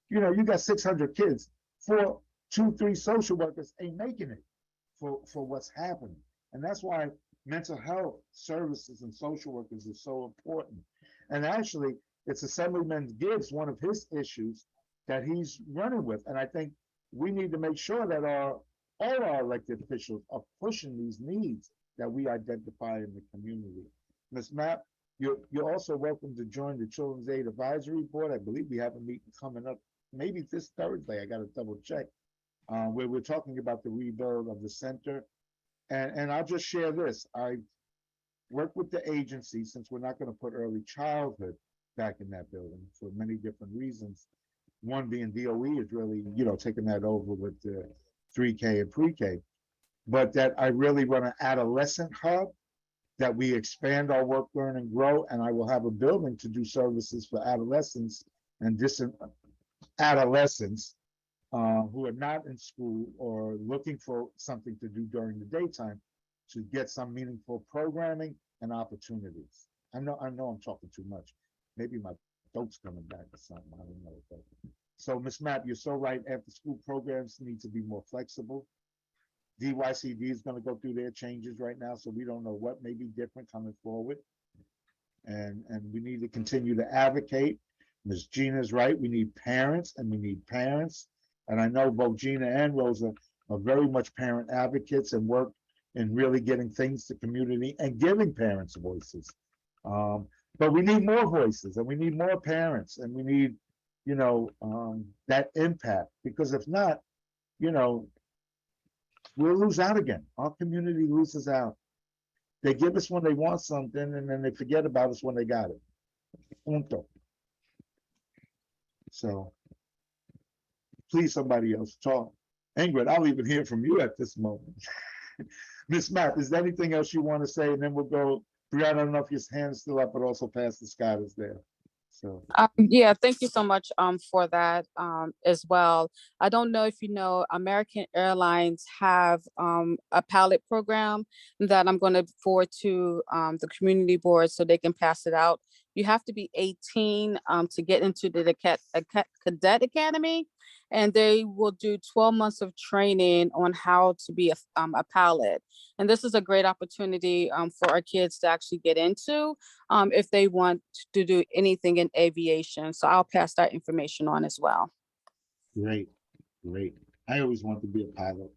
You got 600 kids, 4, 2, 3 social workers ain't making it for what's happening. And that's why mental health services and social workers is so important. And actually, it's Assemblyman Gibbs, one of his issues that he's running with. And I think we need to make sure that all our elected officials are pushing these needs that we identify in the community. Ms. Mapp, you're also welcome to join the Children's Aid Advisory Board. I believe we have a meeting coming up, maybe this Thursday, I got to double check, where we're talking about the rebuild of the center. And I'll just share this. I work with the agency, since we're not going to put early childhood back in that building for many different reasons. One being DOE is really, taking that over with the 3K and pre-K, but that I really run an adolescent hub, that we expand our work, learn, and grow, and I will have a building to do services for adolescents and distant adolescents who are not in school or looking for something to do during the daytime, to get some meaningful programming and opportunities. I know I'm talking too much. Maybe my throat's coming back or something. I don't know. But. So, Ms. Mapp, you're so right. After school programs need to be more flexible. DYCD is going to go through their changes right now, so we don't know what may be different coming forward. And we need to continue to advocate. Ms. Gina's right. We need parents, and we need parents. And I know both Gina and Rosa are very much parent advocates and work in really getting things to community and giving parents voices. But we need more voices, and we need more parents, and we need, that impact, because if not, we'll lose out again. Our community loses out. They give us when they want something and then they forget about us when they got it. Punto. So please, somebody else talk. Ingrid, I'll even hear from you at this moment. Miss Mapp, is there anything else you want to say? And then we'll go, Brianna, I don't know if your hand's still up, but also Pastor Scott is there. So. Yeah, thank you so much for that as well. I don't know if you know, American Airlines have a pilot program that I'm going to forward to the community board so they can pass it out. You have to be 18 to get into the cadet academy, and they will do 12 months of training on how to be a pilot. And this is a great opportunity for our kids to actually get into if they want to do anything in aviation. So I'll pass that information on as well. Great, great. I always wanted to be a pilot.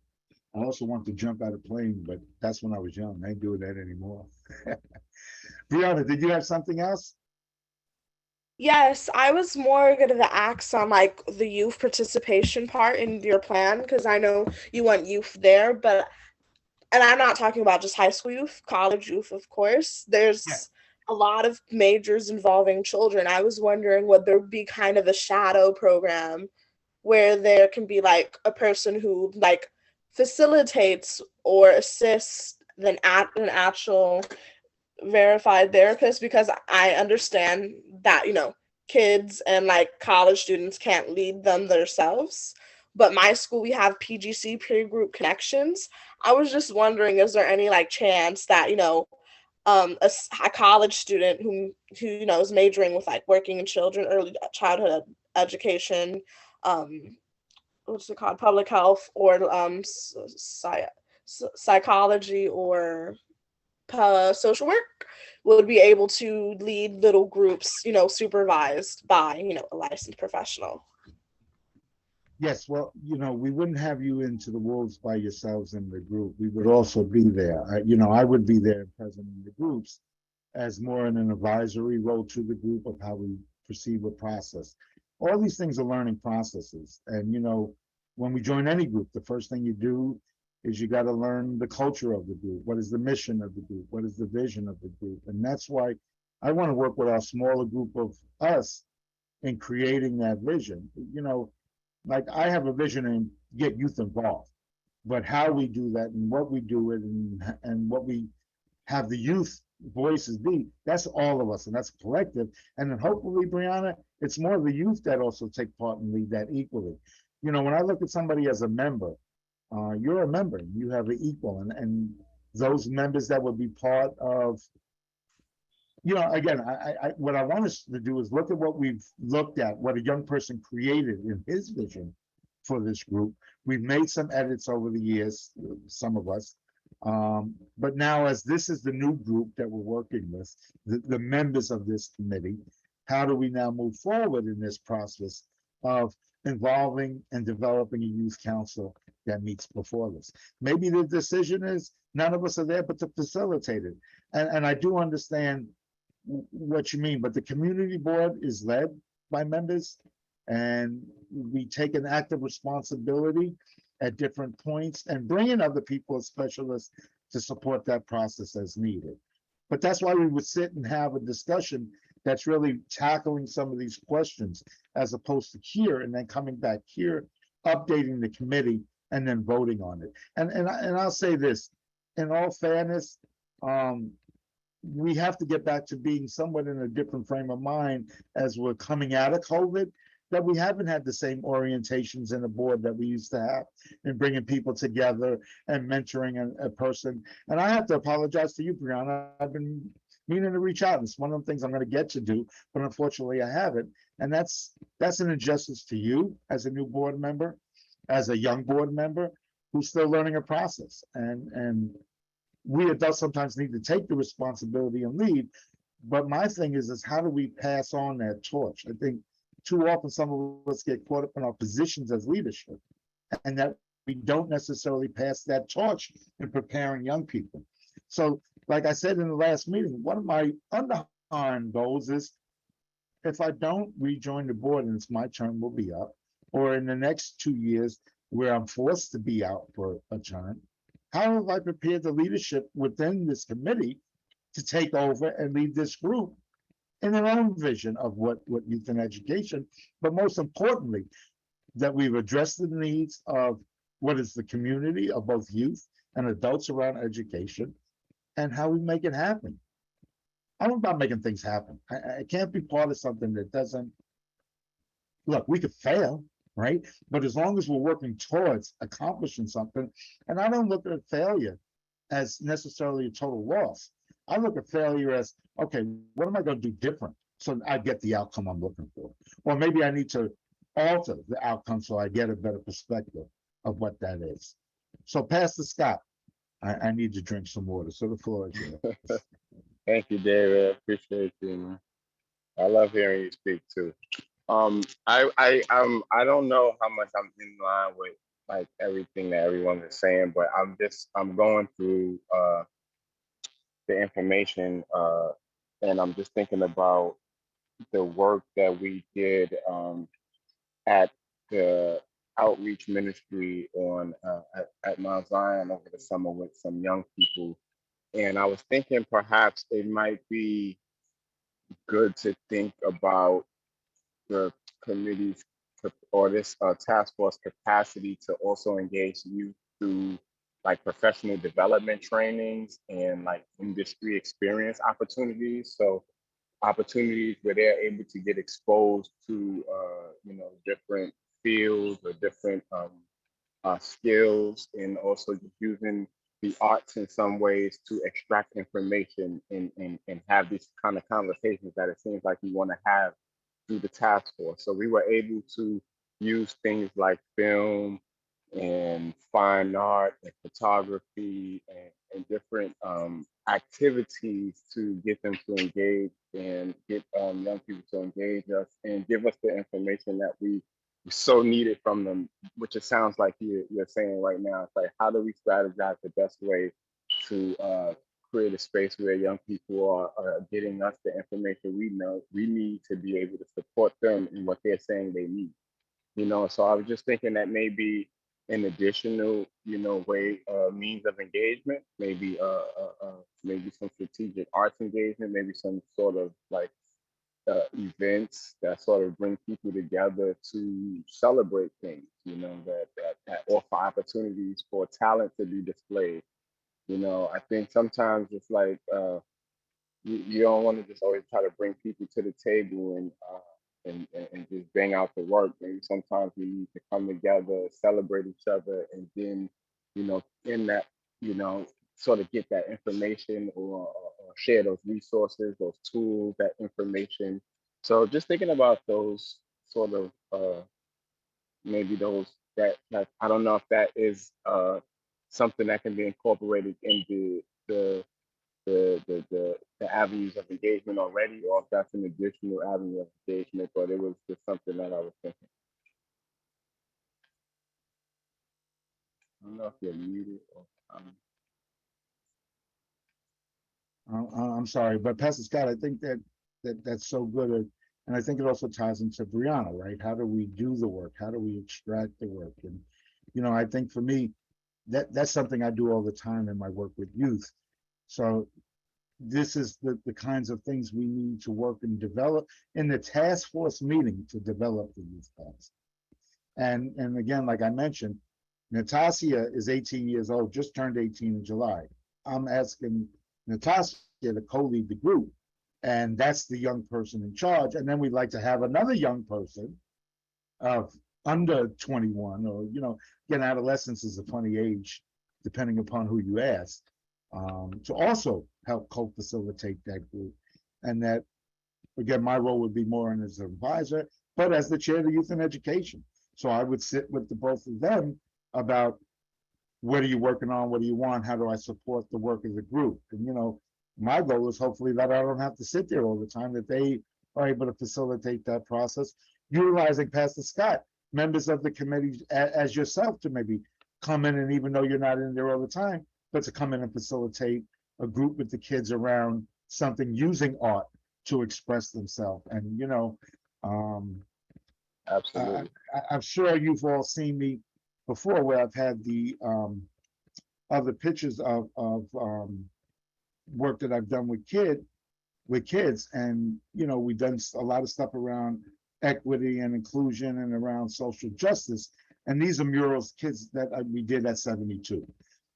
I also want to jump out of a plane, but that's when I was young. I ain't doing that anymore. Brianna, did you have something else? Yes, I was more going to ask on like the youth participation part in your plan, because I know you want youth there, and I'm not talking about just high school youth, college youth, of course. There's a lot of majors involving children. I was wondering, would there be kind of a shadow program where there can be like a person who like facilitates or assists an actual verified therapist? Because I understand that, kids and like college students can't lead them themselves. But my school, we have PGC, peer group connections. I was just wondering, is there any like chance that, a college student who is majoring with like working in children, early childhood education, what's it called, public health, or psychology, or social work, would be able to lead little groups, supervised by, a licensed professional. Yes, well, we wouldn't have you into the wolves by yourselves in the group. We would also be there. I would be there present in the groups as more in an advisory role to the group of how we proceed with process. All these things are learning processes. And, when we join any group, the first thing you do is you got to learn the culture of the group. What is the mission of the group? What is the vision of the group? And that's why I want to work with our smaller group of us in creating that vision. Like I have a vision and get youth involved, but how we do that and what we do it and what we have the youth voices be, that's all of us and that's collective. And then hopefully, Brianna, it's more of the youth that also take part and lead that equally. When I look at somebody as a member, you're a member, you have an equal, and those members that would be part of, again, what I want us to do is look at what we've looked at, what a young person created in his vision for this group. We've made some edits over the years, some of us, but now as this is the new group that we're working with, the members of this committee, how do we now move forward in this process of involving and developing a youth council that meets before this? Maybe the decision is none of us are there but to facilitate it. And I do understand what you mean, but the community board is led by members and we take an active responsibility at different points and bring in other people as specialists to support that process as needed. But that's why we would sit and have a discussion that's really tackling some of these questions as opposed to here and then coming back here, updating the committee and then voting on it. And I'll say this, in all fairness, we have to get back to being somewhat in a different frame of mind as we're coming out of COVID, that we haven't had the same orientations in the board that we used to have in bringing people together and mentoring a person. And I have to apologize to you, Brianna. I've been meaning to reach out. It's one of the things I'm going to get to do, but unfortunately I haven't. And that's an injustice to you as a new board member, as a young board member who's still learning a process. And we adults sometimes need to take the responsibility and lead. But my thing is how do we pass on that torch? I think too often some of us get caught up in our positions as leadership and that we don't necessarily pass that torch in preparing young people. So like I said in the last meeting, one of my underlying goals is if I don't rejoin the board and it's my term will be up, or in the next 2 years, where I'm forced to be out for a term, how have I prepared the leadership within this committee to take over and lead this group in their own vision of what youth and education, but most importantly, that we've addressed the needs of what is the community of both youth and adults around education, and how we make it happen. I'm about making things happen. I can't be part of something that doesn't, look, we could fail, right? But as long as we're working towards accomplishing something, and I don't look at failure as necessarily a total loss. I look at failure as, okay, what am I going to do different so I get the outcome I'm looking for? Or maybe I need to alter the outcome so I get a better perspective of what that is. So Pastor Scott, I need to drink some water, so the floor is yours. Thank you, David. I appreciate you, man. I love hearing you speak too. I don't know how much I'm in line with like everything that everyone is saying, but I'm going through the information and I'm just thinking about the work that we did at the outreach ministry on at Mount Zion over the summer with some young people. And I was thinking perhaps it might be good to think about the committee's or this task force capacity to also engage youth through like professional development trainings and like industry experience opportunities. So opportunities where they're able to get exposed to different fields or different skills, and also just using the arts in some ways to extract information and have these kind of conversations that it seems like we want to have through the task force. So we were able to use things like film and fine art and photography and different activities to get them to engage and get young people to engage us and give us the information that we so needed from them, which it sounds like you're saying right now. It's like, how do we strategize the best way to create a space where young people are getting us the information we know we need to be able to support them in what they're saying they need. So I was just thinking that maybe an additional, way, means of engagement, maybe maybe some strategic arts engagement, maybe some sort of like events that sort of bring people together to celebrate things, that offer opportunities for talent to be displayed. I think sometimes it's like you don't want to just always try to bring people to the table and just bang out the work. Maybe sometimes we need to come together, celebrate each other, and then, in that, sort of get that information or share those resources, those tools, that information. So just thinking about those sort of maybe those that I don't know if that is something that can be incorporated into the avenues of engagement already, or if that's an additional avenue of engagement, but it was just something that I was thinking. I don't know if you're muted or I'm sorry, but Pastor Scott, I think that's so good. And I think it also ties into Brianna, right? How do we do the work? How do we extract the work? And, I think for me, that's something I do all the time in my work with youth. So this is the kinds of things we need to work and develop in the task force meeting to develop the youth task. And again, like I mentioned, Natasha is 18 years old, just turned 18 in July. I'm asking Natasha to co-lead the group, and that's the young person in charge. And then we'd like to have another young person of under 21, or, again, adolescence is a funny age, depending upon who you ask, to also help co-facilitate that group. And that, again, my role would be more as an advisor, but as the chair of the youth and education. So I would sit with the both of them about, what are you working on? What do you want? How do I support the work of the group? And, my goal is hopefully that I don't have to sit there all the time, that they are able to facilitate that process, utilizing Pastor Scott, members of the committee as yourself, to maybe come in, and even though you're not in there all the time, but to come in and facilitate a group with the kids around something using art to express themselves. And, absolutely. I'm sure you've all seen me before, where I've had the other pictures of work that I've done with kids, and we've done a lot of stuff around equity and inclusion and around social justice. And these are murals, kids that we did at 72.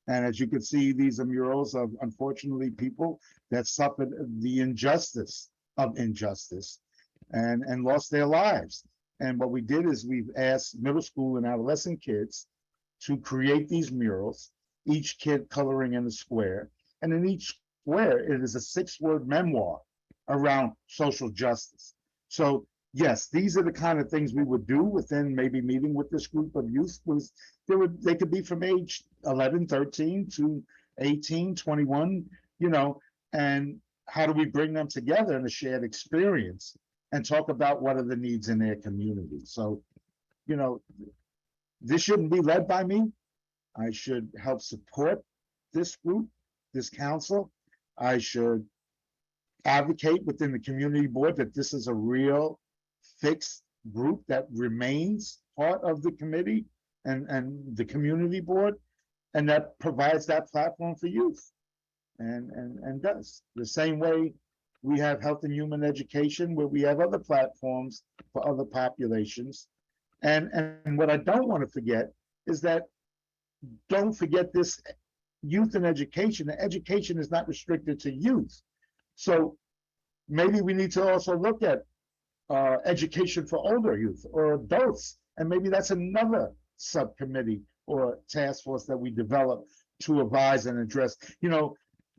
And as you can see, these are murals of, unfortunately, people that suffered the injustice of injustice and lost their lives. And what we did is we've asked middle school and adolescent kids to create these murals, each kid coloring in a square. And in each square, it is a 6-word memoir around social justice. So yes, these are the kind of things we would do within maybe meeting with this group of youth. They could be from age 11, 13 to 18, 21, and how do we bring them together in a shared experience and talk about what are the needs in their community. So, this shouldn't be led by me. I should help support this group, this council. I should advocate within the community board that this is a real fixed group that remains part of the committee and the community board, and that provides that platform for youth and does. The same way we have health and human education, where we have other platforms for other populations. And what I don't want to forget is that, don't forget this youth and education. The education is not restricted to youth. So maybe we need to also look at education for older youth or adults. And maybe that's another subcommittee or task force that we develop to advise and address.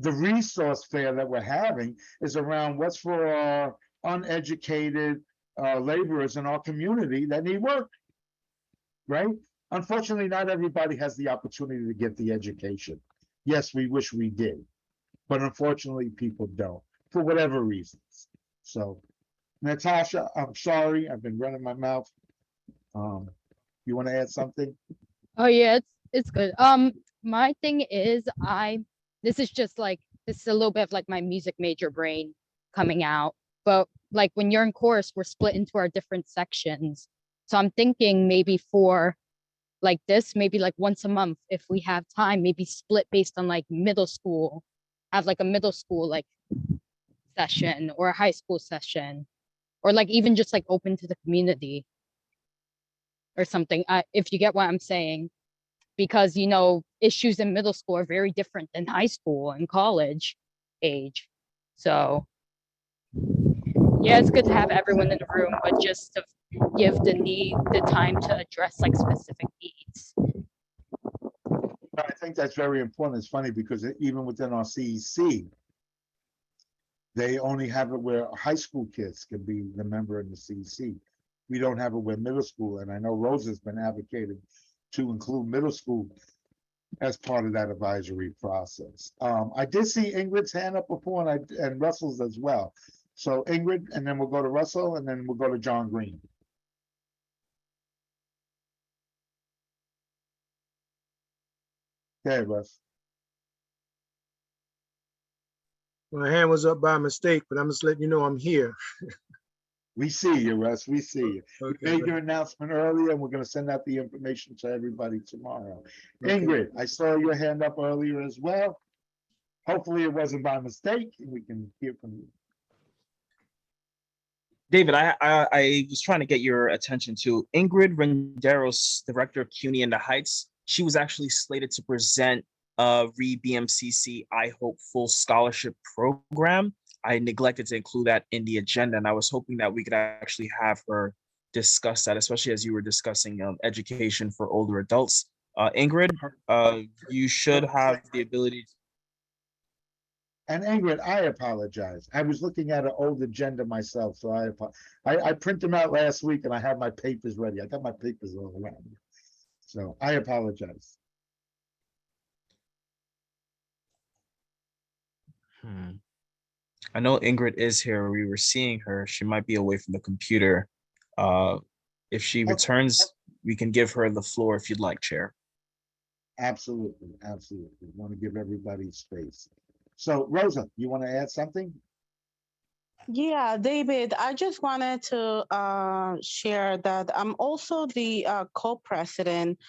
The resource fair that we're having is around what's for our uneducated laborers in our community that need work, right? Unfortunately, not everybody has the opportunity to get the education. Yes, we wish we did, but unfortunately people don't, for whatever reasons. So, Natasha, I'm sorry, I've been running my mouth. You want to add something? Oh yeah, it's good. My thing is this is a little bit of like my music major brain coming out. But like when you're in chorus, we're split into our different sections. So I'm thinking maybe for like this, maybe like once a month, if we have time, maybe split based on like middle school, have like a middle school like session or a high school session, or like even just like open to the community or something, if you get what I'm saying. Because issues in middle school are very different than high school and college age. So yeah, it's good to have everyone in the room, but just to give the time to address like specific needs. I think that's very important. It's funny because even within our CEC, they only have it where high school kids can be the member in the CEC. We don't have it where middle school, and I know Rosa's been advocating to include middle school as part of that advisory process. I did see Ingrid's hand up before, and Russell's as well. So Ingrid, and then we'll go to Russell, and then we'll go to John Green. Okay, Russ. My hand was up by mistake, but I'm just letting you know I'm here. We see you, Russ. We see you. Okay, You made your announcement earlier, and we're going to send out the information to everybody tomorrow. Okay. Ingrid, I saw your hand up earlier as well. Hopefully it wasn't by mistake, and we can hear from you. David, I was trying to get your attention to Ingrid Renderos, Director of CUNY in the Heights. She was actually slated to present re-BMCC I Hope Full Scholarship Program. I neglected to include that in the agenda, and I was hoping that we could actually have her discuss that, especially as you were discussing education for older adults. Ingrid, you should have the ability. And Ingrid, I apologize. I was looking at an old agenda myself, so I print them out last week, and I have my papers ready. I got my papers all around me. So I apologize. I know Ingrid is here. We were seeing her. She might be away from the computer. If she returns, we can give her the floor if you'd like, Chair. Absolutely, absolutely. Want to give everybody space. So Rosa, you want to add something? Yeah, David, I just wanted to share that I'm also the co-president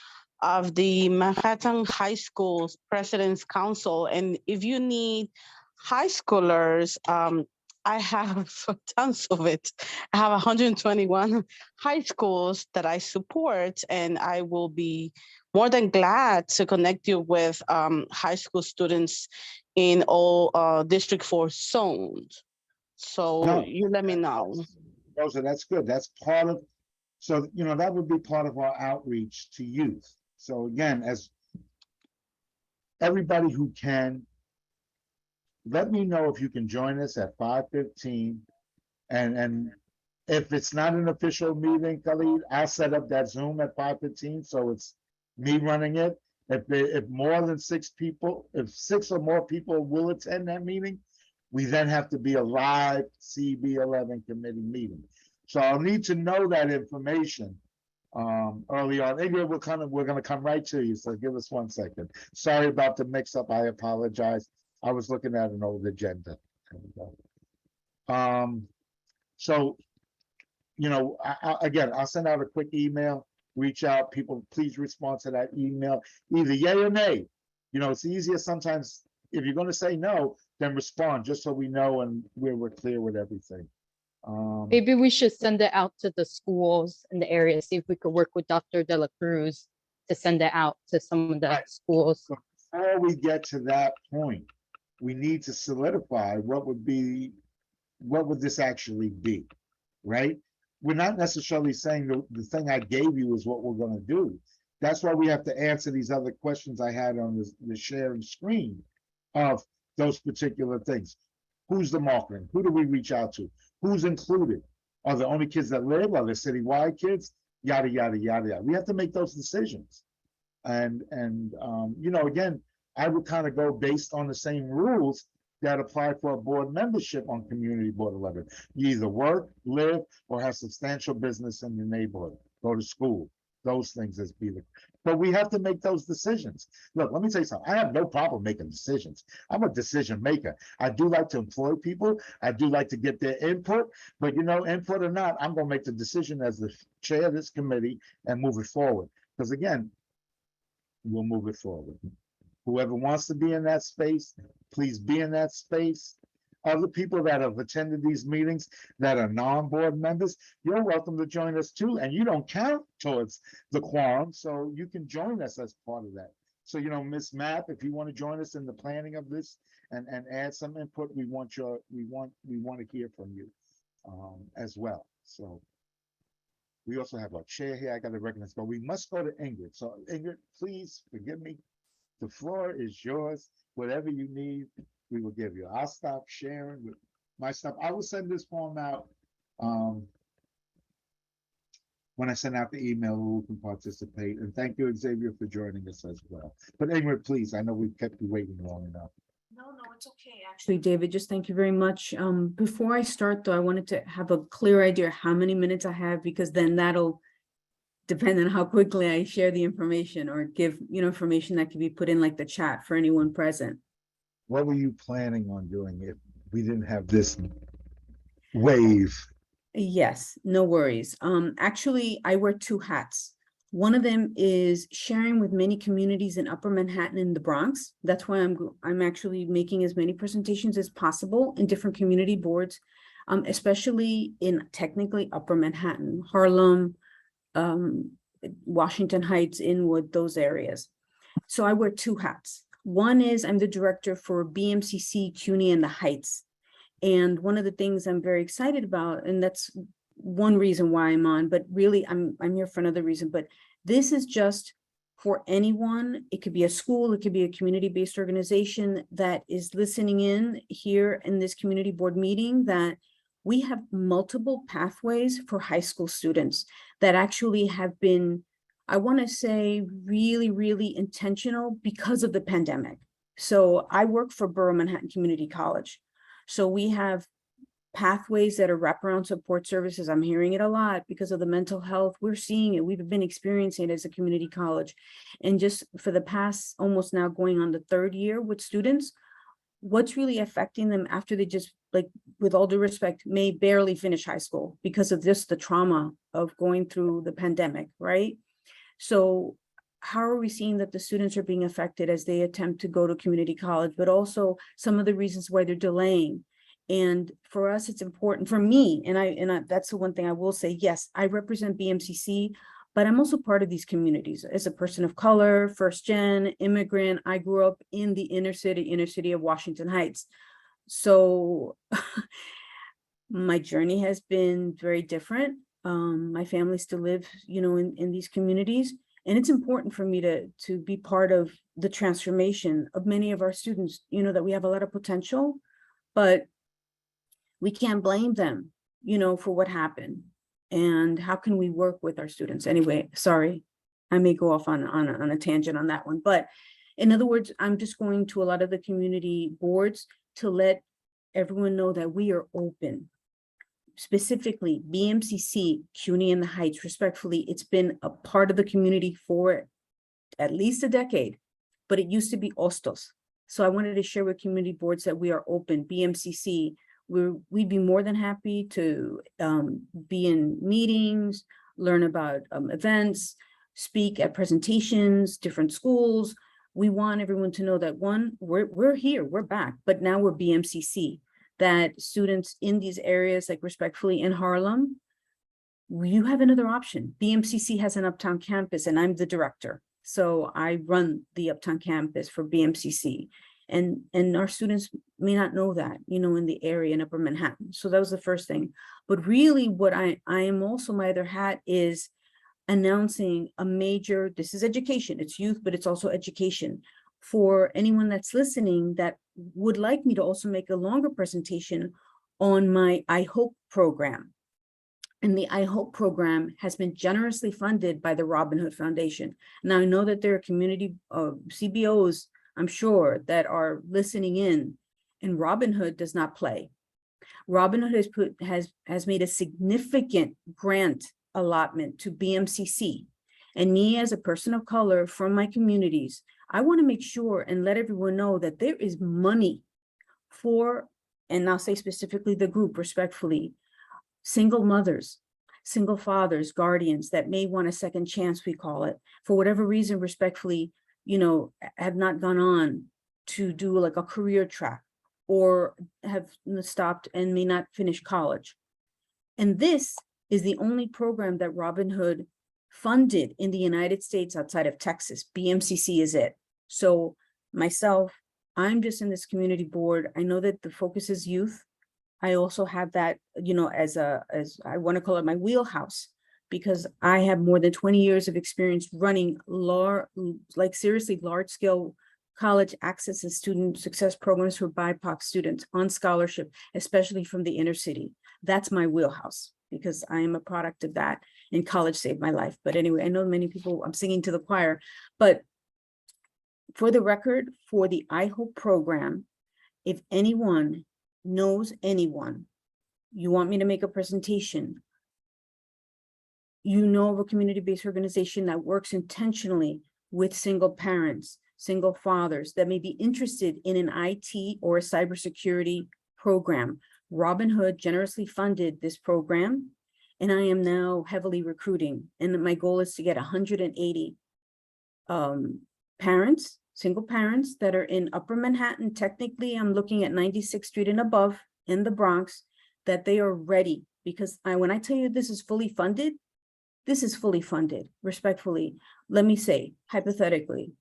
of the Manhattan High Schools President's Council. And if you need high schoolers, I have tons of it. I have 121 high schools that I support, and I will be more than glad to connect you with high school students in all District 4 zones. So No. you let me know. Rosa, that's good. That's part of, so, you know, that would be part of our outreach to youth. So again, as everybody who can, let me know if you can join us at 5:15. And if it's not an official meeting, Khalid, I'll set up that Zoom at 5:15, so it's me running it. If more than 6 people, if 6 or more people will attend that meeting, we then have to be a live CB11 committee meeting. So I'll need to know that information early on. Ingrid, we're gonna come right to you, so give us 1 second. Sorry about the mix-up, I apologize. I was looking at an old agenda. So, you know, again, I'll send out a quick email, reach out, people, please respond to that email, either yay or nay. You know, it's easier sometimes, if you're gonna say no, then respond, just so we know and we're clear with everything. Maybe we should send it out to the schools in the area, see if we could work with Dr. De La Cruz to send it out to some of the Right. schools. Before we get to that point, we need to solidify what would this actually be, right? We're not necessarily saying the thing I gave you is what we're gonna do. That's why we have to answer these other questions I had on the sharing screen of those particular things. Who's the marketing? Who do we reach out to? Who's included? Are the only kids that live? Are they citywide kids? Yada, yada, yada, yada. We have to make those decisions. And you know, again, I would kind of go based on the same rules that apply for a board membership on Community Board 11. You either work, live, or have substantial business in your neighborhood, go to school, those things as be the, but we have to make those decisions. Look, let me tell you something. I have no problem making decisions. I'm a decision maker. I do like to employ people. I do like to get their input, but you know, input or not, I'm gonna make the decision as the chair of this committee and move it forward. Because again, we'll move it forward. Whoever wants to be in that space, please be in that space. Other people that have attended these meetings that are non-board members, you're welcome to join us too, and you don't count towards the quorum, so you can join us as part of that. So, you know, Ms. Mapp, if you want to join us in the planning of this and add some input, we want to hear from you as well. So we also have our chair here. I got to recognize, but we must go to Ingrid. So Ingrid, please forgive me. The floor is yours. Whatever you need, we will give you. I'll stop sharing with my stuff. I will send this form out when I send out the email who can participate. And thank you, Xavier, for joining us as well. But Ingrid, please, I know we've kept you waiting long enough. No, it's okay. Actually, David, just thank you very much. Before I start, though, I wanted to have a clear idea how many minutes I have, because then that'll depend on how quickly I share the information or give, you know, information that can be put in like the chat for anyone present. What were you planning on doing if we didn't have this wave? Yes, no worries. Actually, I wear 2 hats. One of them is sharing with many communities in Upper Manhattan and the Bronx. That's why I'm actually making as many presentations as possible in different community boards, especially in technically Upper Manhattan, Harlem, Washington Heights, Inwood, those areas. So I wear 2 hats. One is I'm the director for BMCC, CUNY, and the Heights. And one of the things I'm very excited about, and that's one reason why I'm on, but really I'm here for another reason, but this is just for anyone. It could be a school, it could be a community-based organization that is listening in here in this community board meeting, that we have multiple pathways for high school students that actually have been, I want to say, really, really intentional because of the pandemic. So I work for Borough Manhattan Community College. So we have pathways that are wraparound support services. I'm hearing it a lot because of the mental health. We're seeing it. We've been experiencing it as a community college. And just for the past, almost now going on the 3rd year with students, what's really affecting them after they just, like, with all due respect, may barely finish high school because of just the trauma of going through the pandemic, right? So how are we seeing that the students are being affected as they attempt to go to community college, but also some of the reasons why they're delaying. And for us, it's important for me, and I that's the one thing I will say, yes, I represent BMCC, but I'm also part of these communities as a person of color, first gen, immigrant. I grew up in the inner city of Washington Heights. So my journey has been very different. My family still live, in these communities. And it's important for me to be part of the transformation of many of our students, that we have a lot of potential, but we can't blame them, for what happened. And how can we work with our students? Anyway, sorry, I may go off on a tangent on that one. But in other words, I'm just going to a lot of the community boards to let everyone know that we are open. Specifically, BMCC, CUNY in the Heights, respectfully, it's been a part of the community for at least a decade, but it used to be Ostos. So I wanted to share with community boards that we are open. BMCC, we'd be more than happy to be in meetings, learn about events, speak at presentations, different schools. We want everyone to know that one, we're here, we're back, but now we're BMCC. That students in these areas, like respectfully in Harlem, you have another option. BMCC has an Uptown campus and I'm the director. So I run the Uptown campus for BMCC. And our students may not know that, in the area in Upper Manhattan. So that was the first thing. But really what I am also, my other hat is announcing a major, this is education, it's youth, but it's also education. For anyone that's listening that would like me to also make a longer presentation on my I Hope program. And the I Hope program has been generously funded by the Robin Hood Foundation. Now I know that there are community CBOs, I'm sure, that are listening in, and Robin Hood does not play. Robin Hood has made a significant grant allotment to BMCC. And me as a person of color from my communities, I want to make sure and let everyone know that there is money for, and I'll say specifically the group respectfully, single mothers, single fathers, guardians that may want a second chance, we call it, for whatever reason, respectfully, have not gone on to do like a career track or have stopped and may not finish college. And this is the only program that Robin Hood funded in the United States outside of Texas. BMCC is it. So myself, I'm just in this community board. I know that the focus is youth. I also have that, as I want to call it my wheelhouse, because I have more than 20 years of experience running seriously large scale college access and student success programs for BIPOC students on scholarship, especially from the inner city. That's my wheelhouse because I am a product of that, and college saved my life. But anyway, I know many people, I'm singing to the choir, but for the record, for the I Hope program, if anyone knows anyone, you want me to make a presentation, of a community-based organization that works intentionally with single parents, single fathers that may be interested in an IT or a cybersecurity program. Robin Hood generously funded this program, and I am now heavily recruiting. And my goal is to get 180 parents, single parents that are in Upper Manhattan. Technically, I'm looking at 96th Street and above in the Bronx, that they are ready. Because when I tell you this is fully funded, this is fully funded, respectfully. Let me say, hypothetically,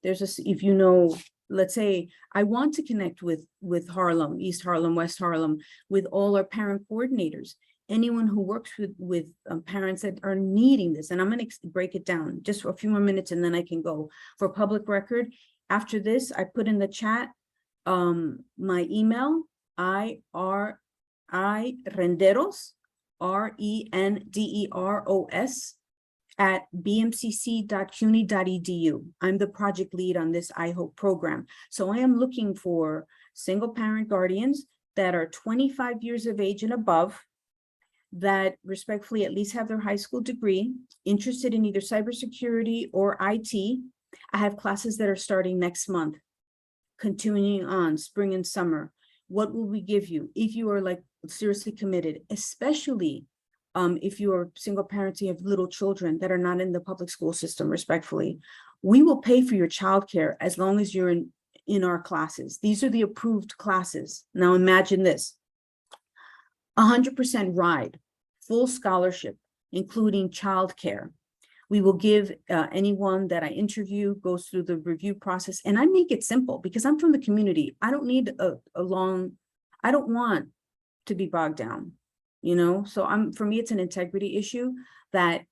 let's say I want to connect with Harlem, East Harlem, West Harlem, with all our parent coordinators, anyone who works with parents that are needing this. And I'm going to break it down just for a few more minutes and then I can go. For public record, after this, I put in the chat my email, renderos, renderos, at bmcc.cuny.edu. I'm the project lead on this I Hope program. So I am looking for single parent guardians that are 25 years of age and above, that respectfully at least have their high school degree, interested in either cybersecurity or IT. I have classes that are starting next month, continuing on spring and summer. What will we give you if you are seriously committed, especially if you're single parents, you have little children that are not in the public school system, respectfully, we will pay for your childcare as long as you're in our classes. These are the approved classes. Now imagine this, 100% ride, full scholarship, including childcare. We will give anyone that I interview goes through the review process, and I make it simple because I'm from the community. I don't need a long, I don't want to be bogged down, you know? So for me, it's an integrity issue that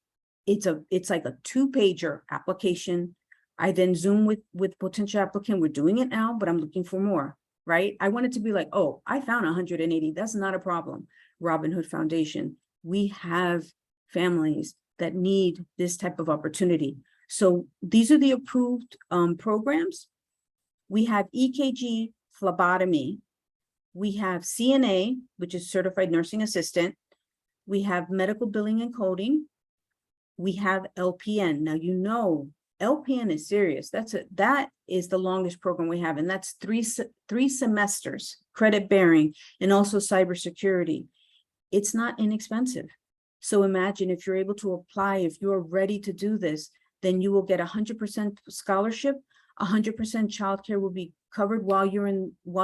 it's like a 2-pager application. I then Zoom with potential applicant. We're doing it now, but I'm looking for more, right? I want it to be like, oh, I found 180. That's not a problem. Robin Hood Foundation, we have families that need this type of opportunity. So these are the approved programs. We have EKG phlebotomy. We have CNA, which is Certified Nursing Assistant. We have medical billing and coding. We have LPN. Now, you know, LPN is serious. That is the longest program we have, and that's three semesters, credit bearing, and also cybersecurity. It's not inexpensive. So imagine if you're able to apply, if you're ready to do this, then you will get 100% scholarship, 100% childcare will be covered while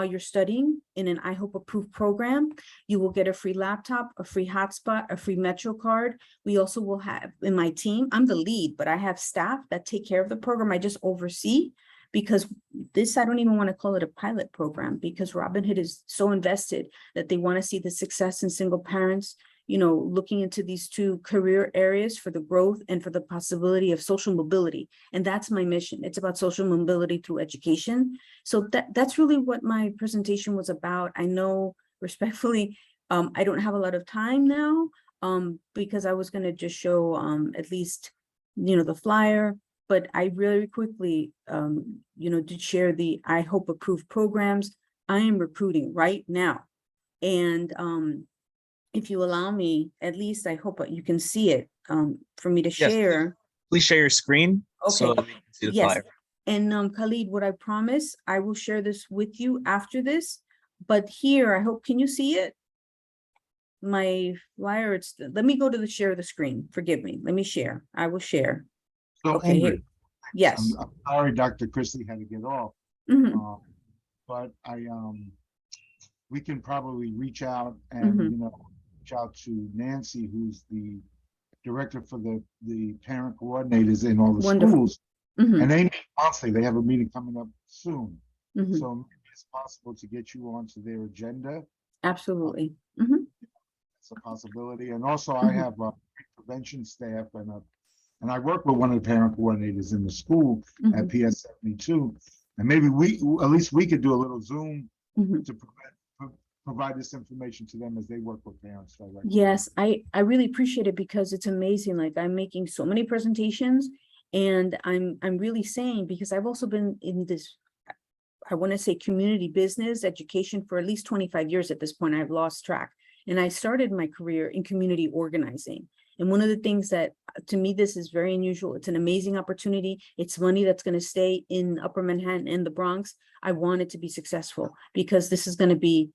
you're studying in an IHOPE approved program. You will get a free laptop, a free hotspot, a free Metro card. We also will have in my team, I'm the lead, but I have staff that take care of the program. I just oversee, because this, I don't even want to call it a pilot program, because Robin Hood is so invested that they want to see the success in single parents, you know, looking into these 2 career areas for the growth and for the possibility of social mobility. And that's my mission. It's about social mobility through education. So that's really what my presentation was about. I know, respectfully, I don't have a lot of time now, because I was going to just show at least, you know, the flyer, but I really quickly, you know, did share the IHOPE approved programs. I am recruiting right now. And if you allow me, at least I hope you can see it for me to share. Please share your screen. Okay. So that we can see the Yes. flyer. And Khalid, what I promise, I will share this with you after this. But here, I hope, can you see it? My flyer, let me go to the share the screen. Forgive me. Let me share. I will share. So Okay. Ingrid, Yes. I'm sorry, Dr. Christie had to get off, Mhm. but we can probably reach out and, you know, reach out to Nancy, who's the director for the parent coordinators in all the Wonderful. schools. And they meet monthly. They have a meeting coming up soon. Mhm. So maybe it's possible to get you onto their agenda. Absolutely. It's a possibility. And also I have a prevention staff and I work with one of the parent coordinators in the school at PS 72. And maybe at least we could do a little Zoom to provide this information to them as they work with parents directly. Yes, I really appreciate it, because it's amazing. Like, I'm making so many presentations, and I'm really saying, because I've also been in this, I want to say, community business education for at least 25 years at this point. I've lost track. And I started my career in community organizing. And one of the things that, to me, this is very unusual. It's an amazing opportunity. It's money that's going to stay in Upper Manhattan and the Bronx. I want it to be successful, because this is going to be,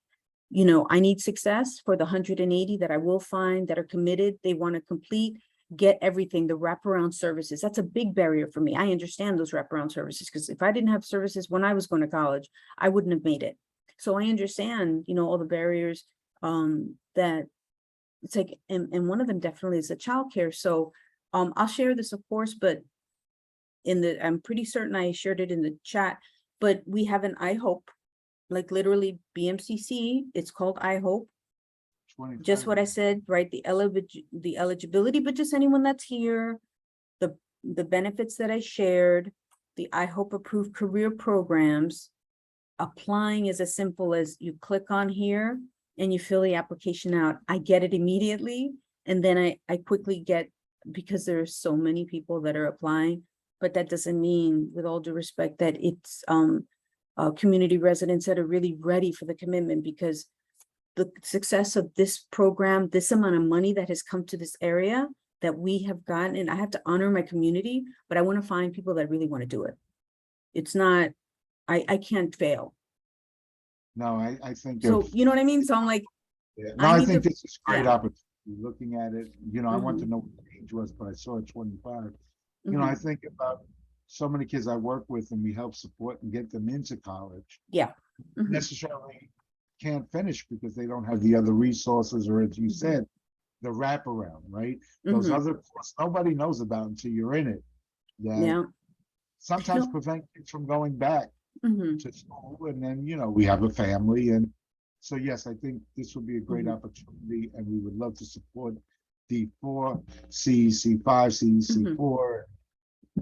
you know, I need success for the 180 that I will find that are committed. They want to complete, get everything, the wraparound services. That's a big barrier for me. I understand those wraparound services, because if I didn't have services when I was going to college, I wouldn't have made it. So I understand, you know, all the barriers that it's like, and one of them definitely is the childcare. So I'll share this, of course, but I'm pretty certain I shared it in the chat, but we have an IHOPE, like literally BMCC, it's called IHOPE. Just what I said, right? The eligibility, but just anyone that's here, the benefits that I shared, the IHOPE approved career programs. Applying is as simple as you click on here and you fill the application out. I get it immediately. And then I quickly get, because there are so many people that are applying, but that doesn't mean, with all due respect, that it's community residents that are really ready for the commitment, because the success of this program, this amount of money that has come to this area that we have gotten, and I have to honor my community, but I want to find people that really want to do it. It's not, I can't fail. No, I think So, you know what I mean? So I'm like, no, I think this is a great opportunity. looking at it. You know, I want to know what the age was, but I saw 25. You know, I think about so many kids I work with and we help support and get them into college. Yeah. Necessarily can't finish because they don't have the other resources, or as you said, the wraparound, right? Those other courses nobody knows about until you're in it. That Yeah. sometimes No. prevent kids from going back to school, and then we have a family, and so yes, I think this would be a great opportunity, and we would love to support D4, C5, C4,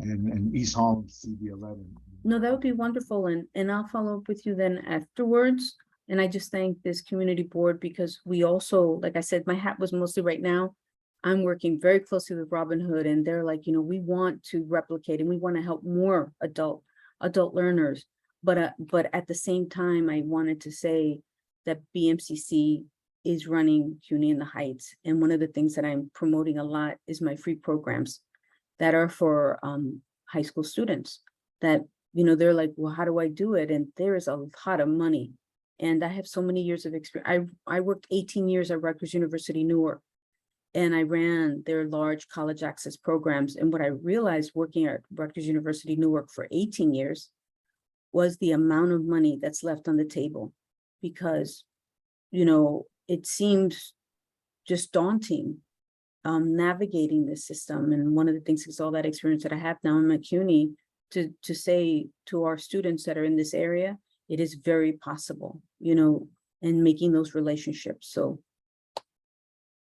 and East Harlem CB11. No, that would be wonderful. And I'll follow up with you then afterwards. And I just thank this community board because we also, like I said, my hat was mostly right now. I'm working very closely with Robin Hood, and they're like, we want to replicate and we want to help more adult learners. But at the same time, I wanted to say that BMCC is running CUNY in the Heights. And one of the things that I'm promoting a lot is my free programs that are for high school students that, they're like, well, how do I do it? And there is a lot of money. And I have so many years of experience. I worked 18 years at Rutgers University, Newark, and I ran their large college access programs. And what I realized working at Rutgers University, Newark for 18 years was the amount of money that's left on the table, because, it seems just daunting navigating this system. And one of the things is all that experience that I have now in CUNY to say to our students that are in this area, it is very possible, and making those relationships. So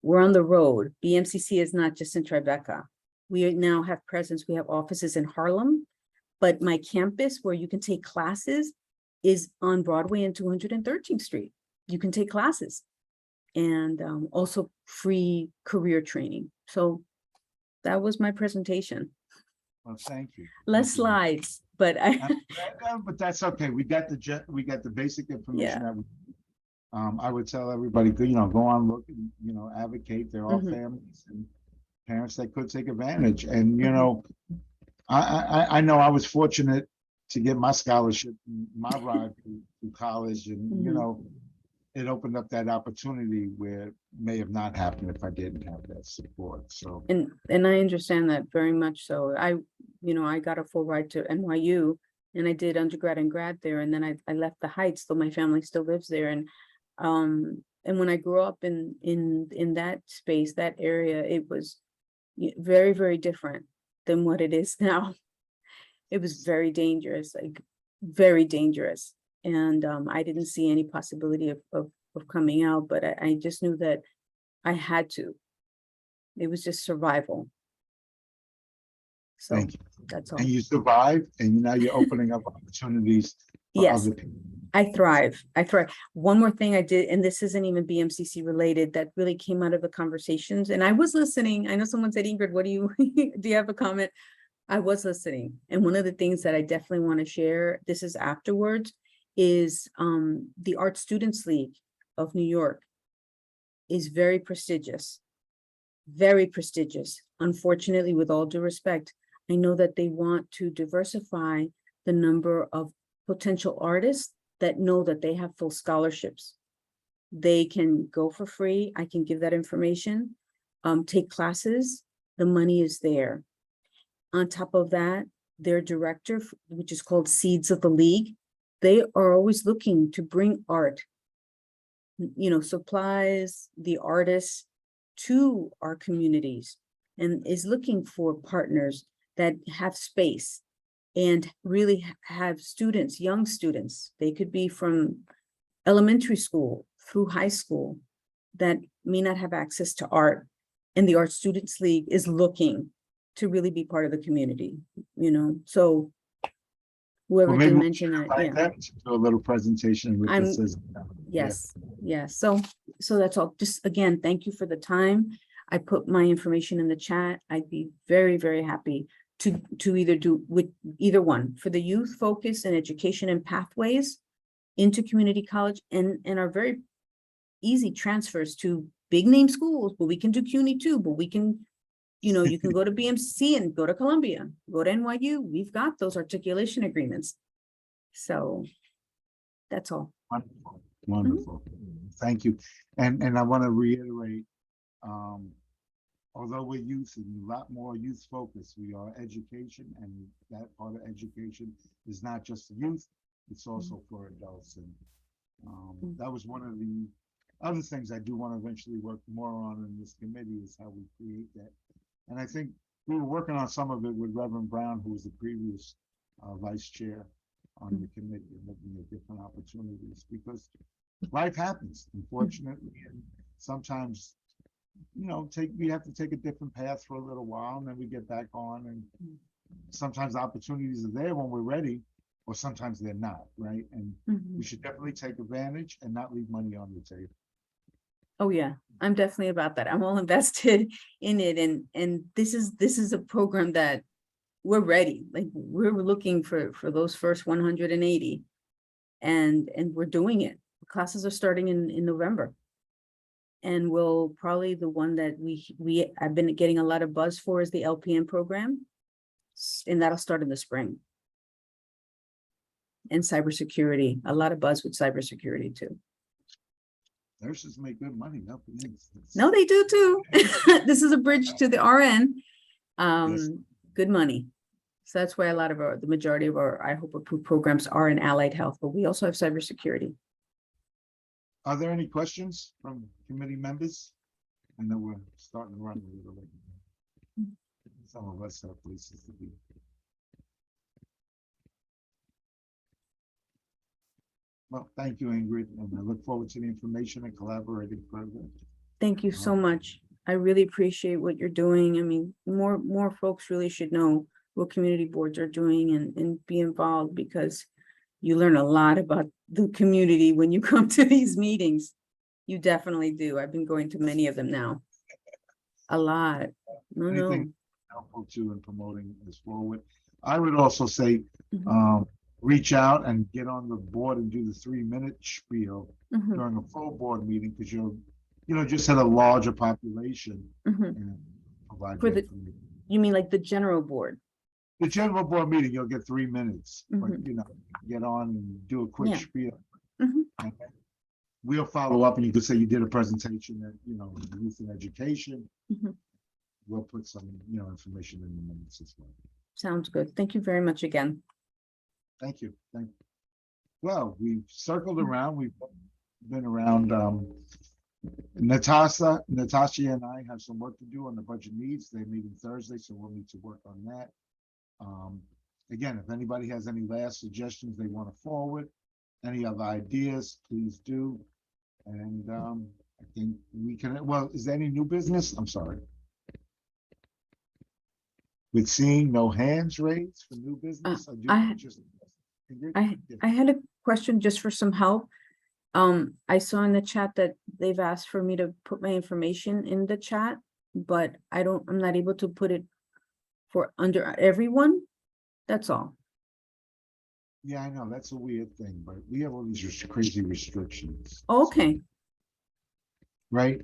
we're on the road. BMCC is not just in Tribeca. We now have presence. We have offices in Harlem, but my campus where you can take classes is on Broadway and 213th Street. You can take classes and also free career training. So that was my presentation. Well, thank you. Less slides, but but that's okay. We got the basic information that we. I would tell everybody, go on, look, and, advocate. There are families and parents that could take advantage. And, I know I was fortunate to get my scholarship, my ride through college, and, it opened up that opportunity where it may have not happened if I didn't have that support. So and I understand that very much. So I got a full ride to NYU, and I did undergrad and grad there, and then I left the Heights, though my family still lives there. And when I grew up in that space, that area, it was very, very different than what it is now. It was very dangerous, like very dangerous. And I didn't see any possibility of coming out, but I just knew that I had to. It was just survival. So thank you. That's all. And you survived, and now you're opening up opportunities for Yes. other people. I thrive. One more thing I did, and this isn't even BMCC related, that really came out of the conversations. And I was listening. I know someone said, Ingrid, what do you have a comment? I was listening. And one of the things that I definitely want to share, this is afterwards, is the Art Students League of New York is very prestigious. Very prestigious. Unfortunately, with all due respect, I know that they want to diversify the number of potential artists that know that they have full scholarships. They can go for free. I can give that information. Take classes. The money is there. On top of that, their director, which is called Seeds of the League, they are always looking to bring art, supplies, the artists to our communities, and is looking for partners that have space and really have students, young students. They could be from elementary school through high school that may not have access to art. And the Art Students League is looking to really be part of the community, so whoever did mention that, yeah. Do a little presentation with this. Yes. So that's all. Just again, thank you for the time. I put my information in the chat. I'd be very, very happy to either do with either one for the youth focus and education and pathways into community college, and our very easy transfers to big name schools, but we can do CUNY too, but we can, you can go to BMC and go to Columbia, go to NYU. We've got those articulation agreements. So that's all. Wonderful. Thank you. And I want to reiterate, Although we're youth and a lot more youth focused, we are education, and that part of education is not just for youth, it's also for adults. And that was one of the other things I do want to eventually work more on in this committee, is how we create that. And I think we were working on some of it with Reverend Brown, who was the previous vice chair on the committee, and looking at different opportunities, because life happens, unfortunately, and sometimes, you know, we have to take a different path for a little while, and then we get back on, and sometimes opportunities are there when we're ready, or sometimes they're not, right? And we should definitely take advantage and not leave money on the table. Oh yeah, I'm definitely about that. I'm all invested in it, and this is a program that we're ready. Like, we're looking for those first 180, and we're doing it. Classes are starting in November, and we'll probably, the one that I've been getting a lot of buzz for is the LPN program, and that'll start in the spring. And cybersecurity, a lot of buzz with cybersecurity too. Nurses make good money. No, they do too. This is a bridge to the RN. Yes. Good money. So that's why a lot of the majority of our I Hope approved programs are in allied health, but we also have cybersecurity. Are there any questions from committee members? I know we're starting to run a little late. Some of us have places to be. Well, thank you, Ingrid, and I look forward to the information and collaborating further. Thank you so much. I really appreciate what you're doing. I mean, more folks really should know what community boards are doing and be involved, because you learn a lot about the community when you come to these meetings. You definitely do. I've been going to many of them now. A lot. Anything helpful too in promoting this forward. I would also say, reach out and get on the board and do the 3-minute spiel during a full board meeting, because you'll, you know, just had a larger population. And provide For the you mean like the general board? The general board meeting, you'll get 3 minutes, but you know, get on and do a quick spiel. And then we'll follow up, and you could say you did a presentation that, you know, youth and education. We'll put some, you know, information in the minutes as well. Sounds good. Thank you very much again. Thank you. Thank you. Well, we've circled around. We've been around. Natasha and I have some work to do on the budget needs. They're meeting Thursday, so we'll need to work on that. Again, if anybody has any last suggestions they want to forward, any other ideas, please do. And I think we can, well, is there any new business? I'm sorry. With seeing no hands raised for new business, I had a question just for some help. I saw in the chat that they've asked for me to put my information in the chat, but I'm not able to put it for under everyone. That's all. Yeah, I know, that's a weird thing, but we have all these crazy restrictions. Okay. Right.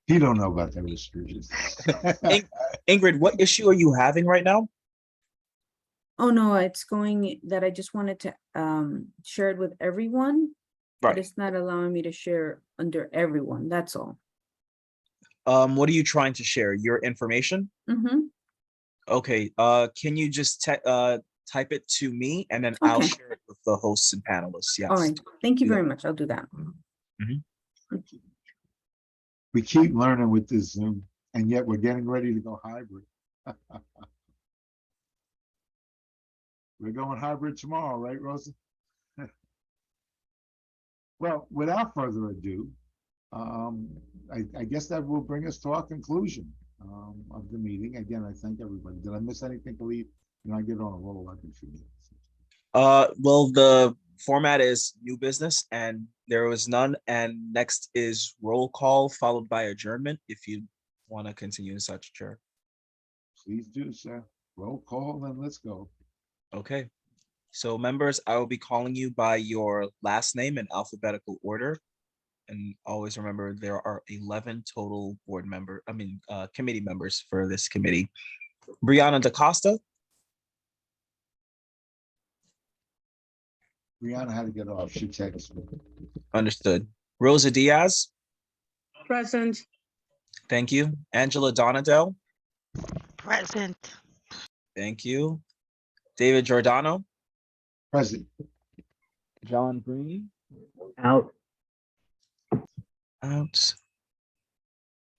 You don't know about the restrictions. Ingrid, what issue are you having right now? Oh no, it's going that I just wanted to share it with everyone, but it's not allowing me to share under everyone. That's all. What are you trying to share? Your information? Okay. Can you just type it to me, and then I'll share it with the hosts and panelists? Yes. All right. Thank you very much. I'll do that. We keep learning with this Zoom, and yet we're getting ready to go hybrid. We're going hybrid tomorrow, right, Rosa? Well, without further ado, I guess that will bring us to our conclusion of the meeting. Again, I thank everybody. Did I miss anything, Khalid? You know, I get on a roll, I can forget. Well, the format is new business, and there was none. And next is roll call followed by adjournment. If you want to continue in such, Chair. Please do, sir. Roll call, and let's go. Okay. So members, I will be calling you by your last name in alphabetical order. And always remember, there are 11 total committee members for this committee. Brianna DaCosta. Brianna had to get off. She texted me. Understood. Rosa Diaz. Present. Thank you. Angela Donadell. Present. Thank you. David Giordano. Present. John Green. Out. Out.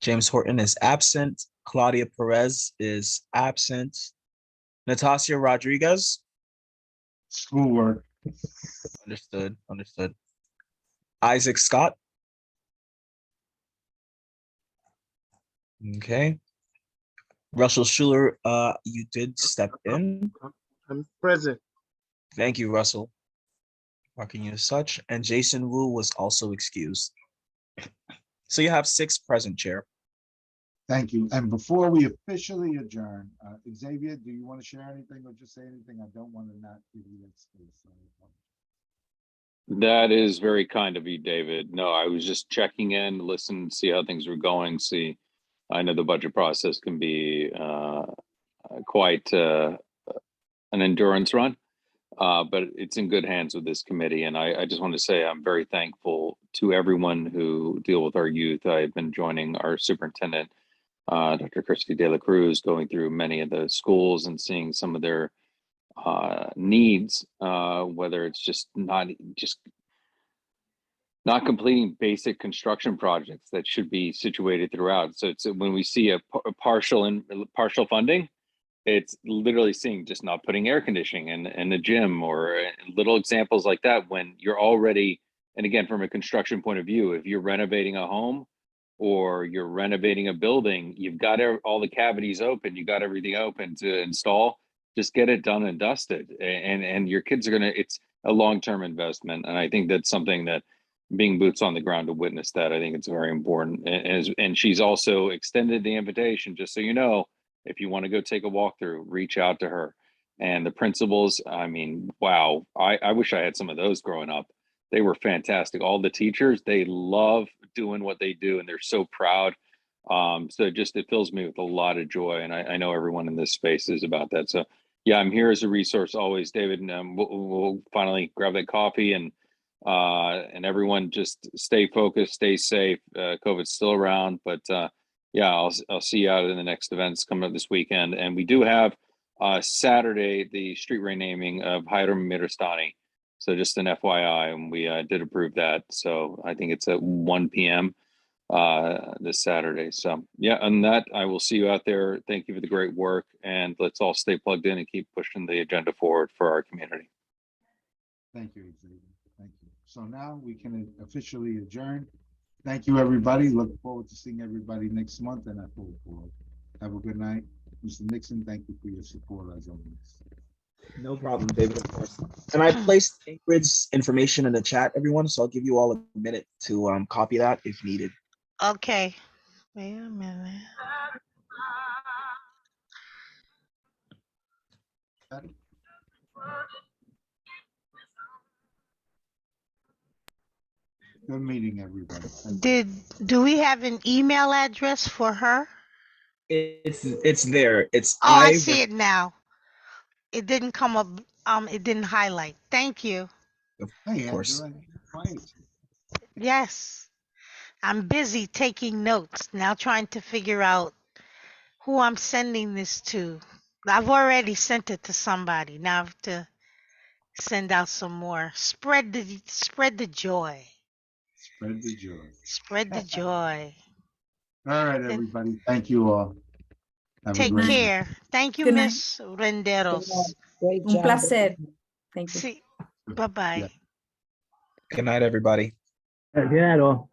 James Horton is absent. Claudia Perez is absent. Natasha Rodriguez. Schoolwork. Understood. Understood. Isaac Scott. Okay. Russell Schuler, you did step in. I'm present. Thank you, Russell. Marking you as such. And Jason Wu was also excused. So you have 6 present, Chair. Thank you. And before we officially adjourn, Xavier, do you want to share anything or just say anything? I don't want to not give you that space. That is very kind of you, David. No, I was just checking in, listen, see how things were going. See, I know the budget process can be quite an endurance run, but it's in good hands with this committee. And I just want to say I'm very thankful to everyone who deal with our youth. I've been joining our superintendent, Dr. Christy De La Cruz, going through many of the schools and seeing some of their needs, whether it's just not completing basic construction projects that should be situated throughout. So it's when we see a partial funding, it's literally seeing just not putting air conditioning in the gym or little examples like that when you're already, and again, from a construction point of view, if you're renovating a home or you're renovating a building, you've got all the cavities open, you got everything open to install, just get it done and dusted. And your kids are it's a long-term investment. And I think that's something that being boots on the ground to witness that, I think it's very important. And she's also extended the invitation, just so you know, if you want to go take a walkthrough, reach out to her. And the principals, I mean, wow, I wish I had some of those growing up. They were fantastic. All the teachers, they love doing what they do and they're so proud. So it fills me with a lot of joy. And I know everyone in this space is about that. So yeah, I'm here as a resource always, David, and we'll finally grab that coffee and everyone just stay focused, stay safe. COVID's still around, but yeah, I'll see you out in the next events coming up this weekend. And we do have Saturday, the street renaming of Hiram Mirastani. So just an FYI, and we did approve that. So I think it's at 1 p.m. This Saturday. So yeah, on that, I will see you out there. Thank you for the great work, and let's all stay plugged in and keep pushing the agenda forward for our community. Thank you, Xavier. Thank you. So now we can officially adjourn. Thank you, everybody. Look forward to seeing everybody next month and at full board. Have a good night. Mr. Nixon, thank you for your support as always. No problem, David, of course. And I placed Ingrid's information in the chat, everyone, so I'll give you all a minute to copy that if needed. Okay. Wait a minute. Good meeting, everybody. Do we have an email address for her? It's there. It's Oh, I see it now. It didn't come up. It didn't highlight. Thank you. Of Hey, course. Yes. I'm busy taking notes now, trying to figure out who I'm sending this to. I've already sent it to somebody. Now I have to send out some more. Spread the joy. Spread the joy. Spread the joy. All right, everybody. Thank you all. Have a Take great care. night. Thank you, Good night. Miss Renderos. Great Un job. placer. Thank you. See, bye-bye. Good night, everybody. Good night, all.